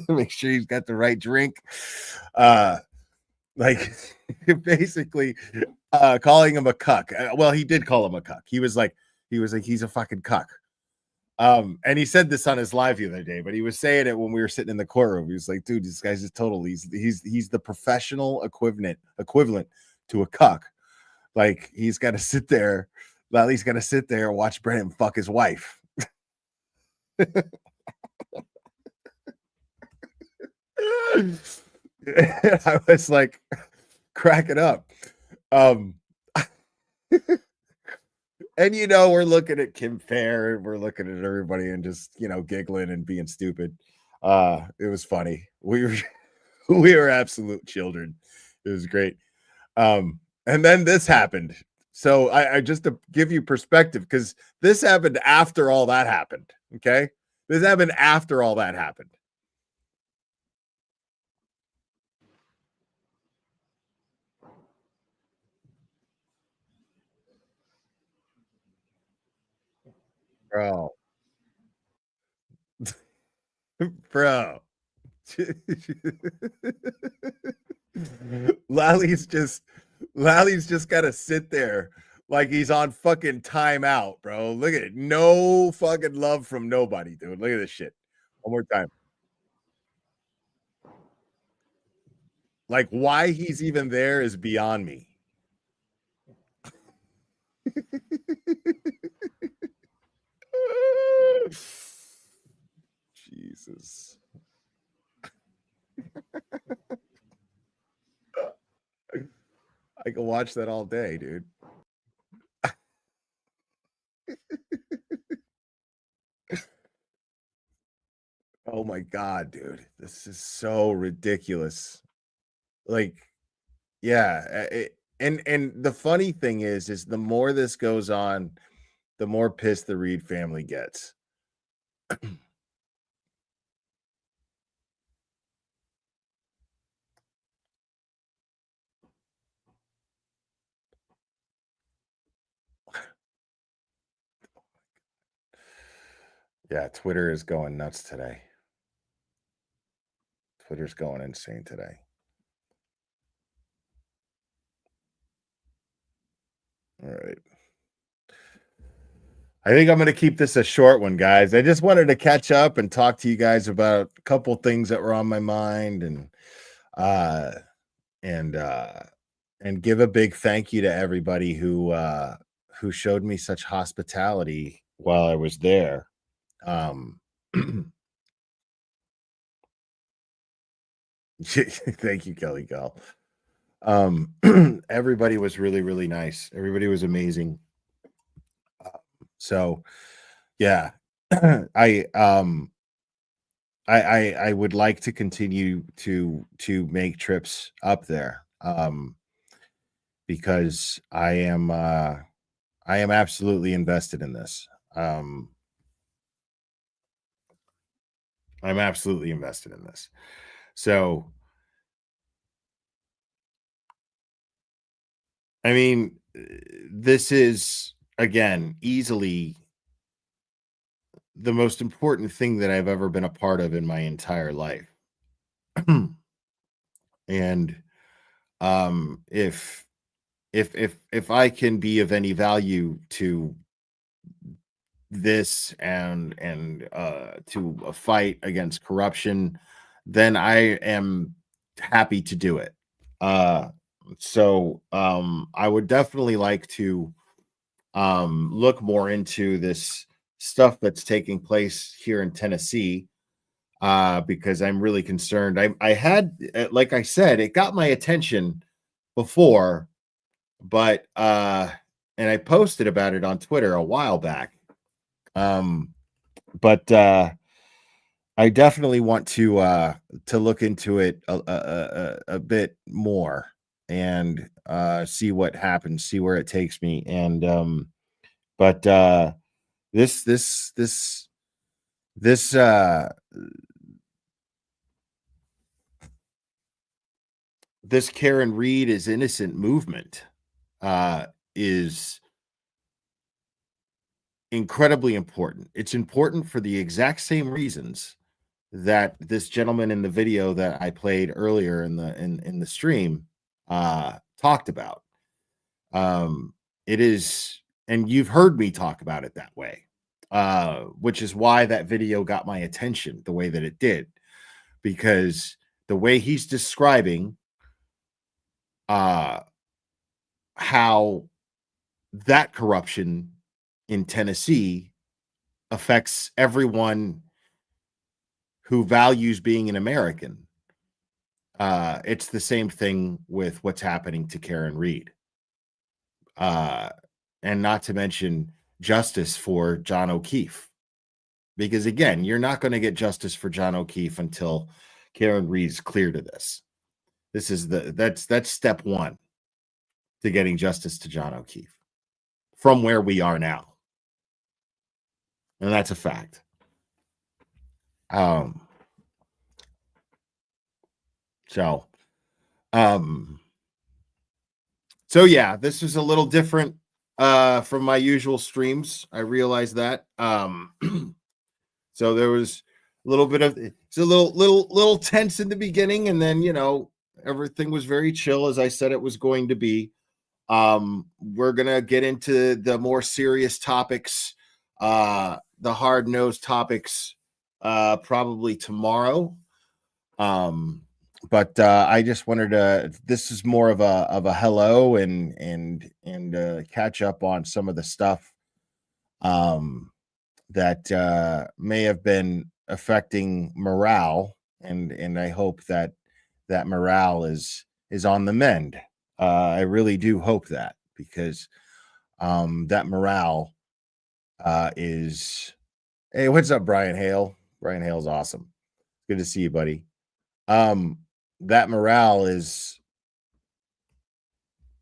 Speaker 1: make sure he's got the right drink? Like basically calling him a cuck. Well, he did call him a cuck. He was like, he's a fucking cuck. And he said this on his live the other day, but he was saying it when we were sitting in the courtroom. He was like, dude, this guy's just totally, he's the professional equivalent to a cuck. Like, he's got to sit there, Lally's got to sit there and watch Brennan fuck his wife. I was like cracking up. And we're looking at Kim Fair and we're looking at everybody and just giggling and being stupid. It was funny. We were absolute children. It was great. And then this happened. So I just to give you perspective, because this happened after all that happened. Okay, this happened after all that happened. Bro. Bro. Lally's just got to sit there like he's on fucking timeout, bro. Look at it. No fucking love from nobody, dude. Look at this shit. One more time. Like, why he's even there is beyond me. Jesus. I can watch that all day, dude. Oh my God, dude. This is so ridiculous. Like, yeah. And the funny thing is the more this goes on, the more pissed the Reed family gets. Yeah, Twitter is going nuts today. Twitter's going insane today. All right. I think I'm going to keep this a short one, guys. I just wanted to catch up and talk to you guys about a couple things that were on my mind and give a big thank you to everybody who showed me such hospitality while I was there. Thank you, Kelly Gull. Everybody was really, really nice. Everybody was amazing. So yeah, I would like to continue to make trips up there. Because I am absolutely invested in this. I'm absolutely invested in this. So, I mean, this is, again, easily the most important thing that I've ever been a part of in my entire life. And if I can be of any value to this and to a fight against corruption, then I am happy to do it. So I would definitely like to look more into this stuff that's taking place here in Tennessee, because I'm really concerned. I had, like I said, it got my attention before, but and I posted about it on Twitter a while back. But I definitely want to look into it a bit more and see what happens, see where it takes me. And this this Karen Reed is innocent movement is incredibly important. It's important for the exact same reasons that this gentleman in the video that I played earlier in the stream talked about. It is, and you've heard me talk about it that way, which is why that video got my attention the way that it did, because the way he's describing how that corruption in Tennessee affects everyone who values being an American. It's the same thing with what's happening to Karen Reed. And not to mention justice for John O'Keefe. Because again, you're not going to get justice for John O'Keefe until Karen Reed's clear to this. This is that's step one to getting justice to John O'Keefe from where we are now. And that's a fact. So yeah, this was a little different from my usual streams. I realized that. So there was a little bit of, it's a little tense in the beginning, and then, you know, everything was very chill, as I said it was going to be. We're gonna get into the more serious topics, the hard-nosed topics, probably tomorrow. But I just wanted to, this is more of a hello and catch up on some of the stuff that may have been affecting morale, and I hope that morale is on the mend. I really do hope that, because that morale is, hey, what's up, Brian Hale? Brian Hale's awesome. Good to see you, buddy. That morale is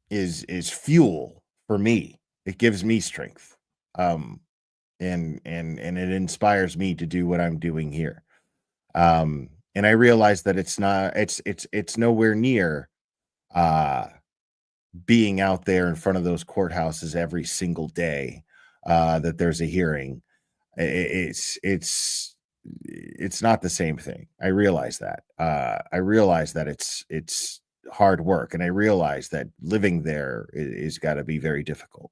Speaker 1: fuel for me. It gives me strength. And it inspires me to do what I'm doing here. And I realize that it's nowhere near being out there in front of those courthouses every single day that there's a hearing. It's not the same thing. I realize that. I realize that it's hard work, and I realize that living there is got to be very difficult.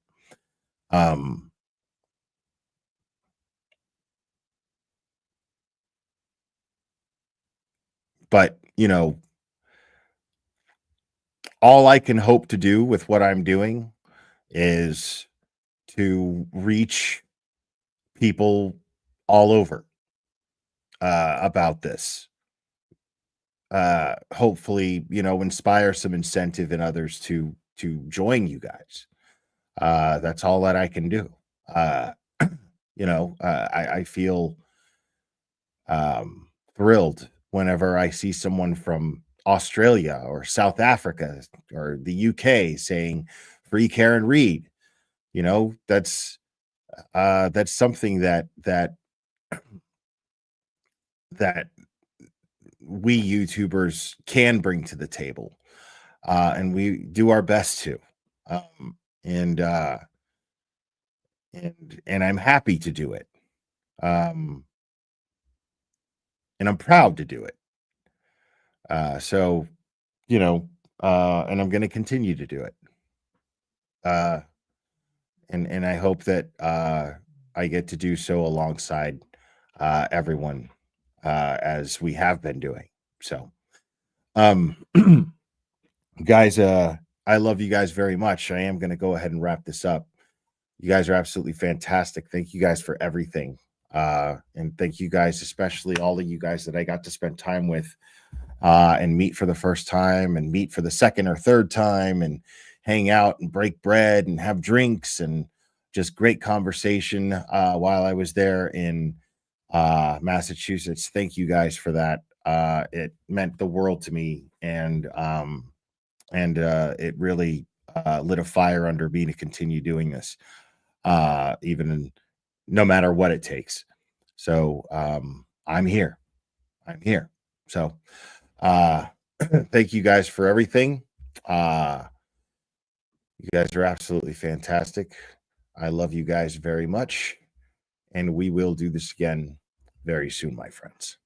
Speaker 1: But, you know, all I can hope to do with what I'm doing is to reach people all over about this. Hopefully, you know, inspire some incentive in others to join you guys. That's all that I can do. You know, I feel thrilled whenever I see someone from Australia or South Africa or the UK saying free Karen Reed. You know, that's something that we YouTubers can bring to the table, and we do our best to, and I'm happy to do it, and I'm proud to do it. So, you know, and I'm going to continue to do it, and I hope that I get to do so alongside everyone, as we have been doing. So, guys, I love you guys very much. I am going to go ahead and wrap this up. You guys are absolutely fantastic. Thank you guys for everything. And thank you guys, especially all of you guys that I got to spend time with, and meet for the first time, and meet for the second or third time, and hang out and break bread and have drinks and just great conversation while I was there in Massachusetts. Thank you guys for that. It meant the world to me, and it really lit a fire under me to continue doing this, even no matter what it takes. So I'm here. So thank you guys for everything. You guys are absolutely fantastic. I love you guys very much. And we will do this again very soon, my friends.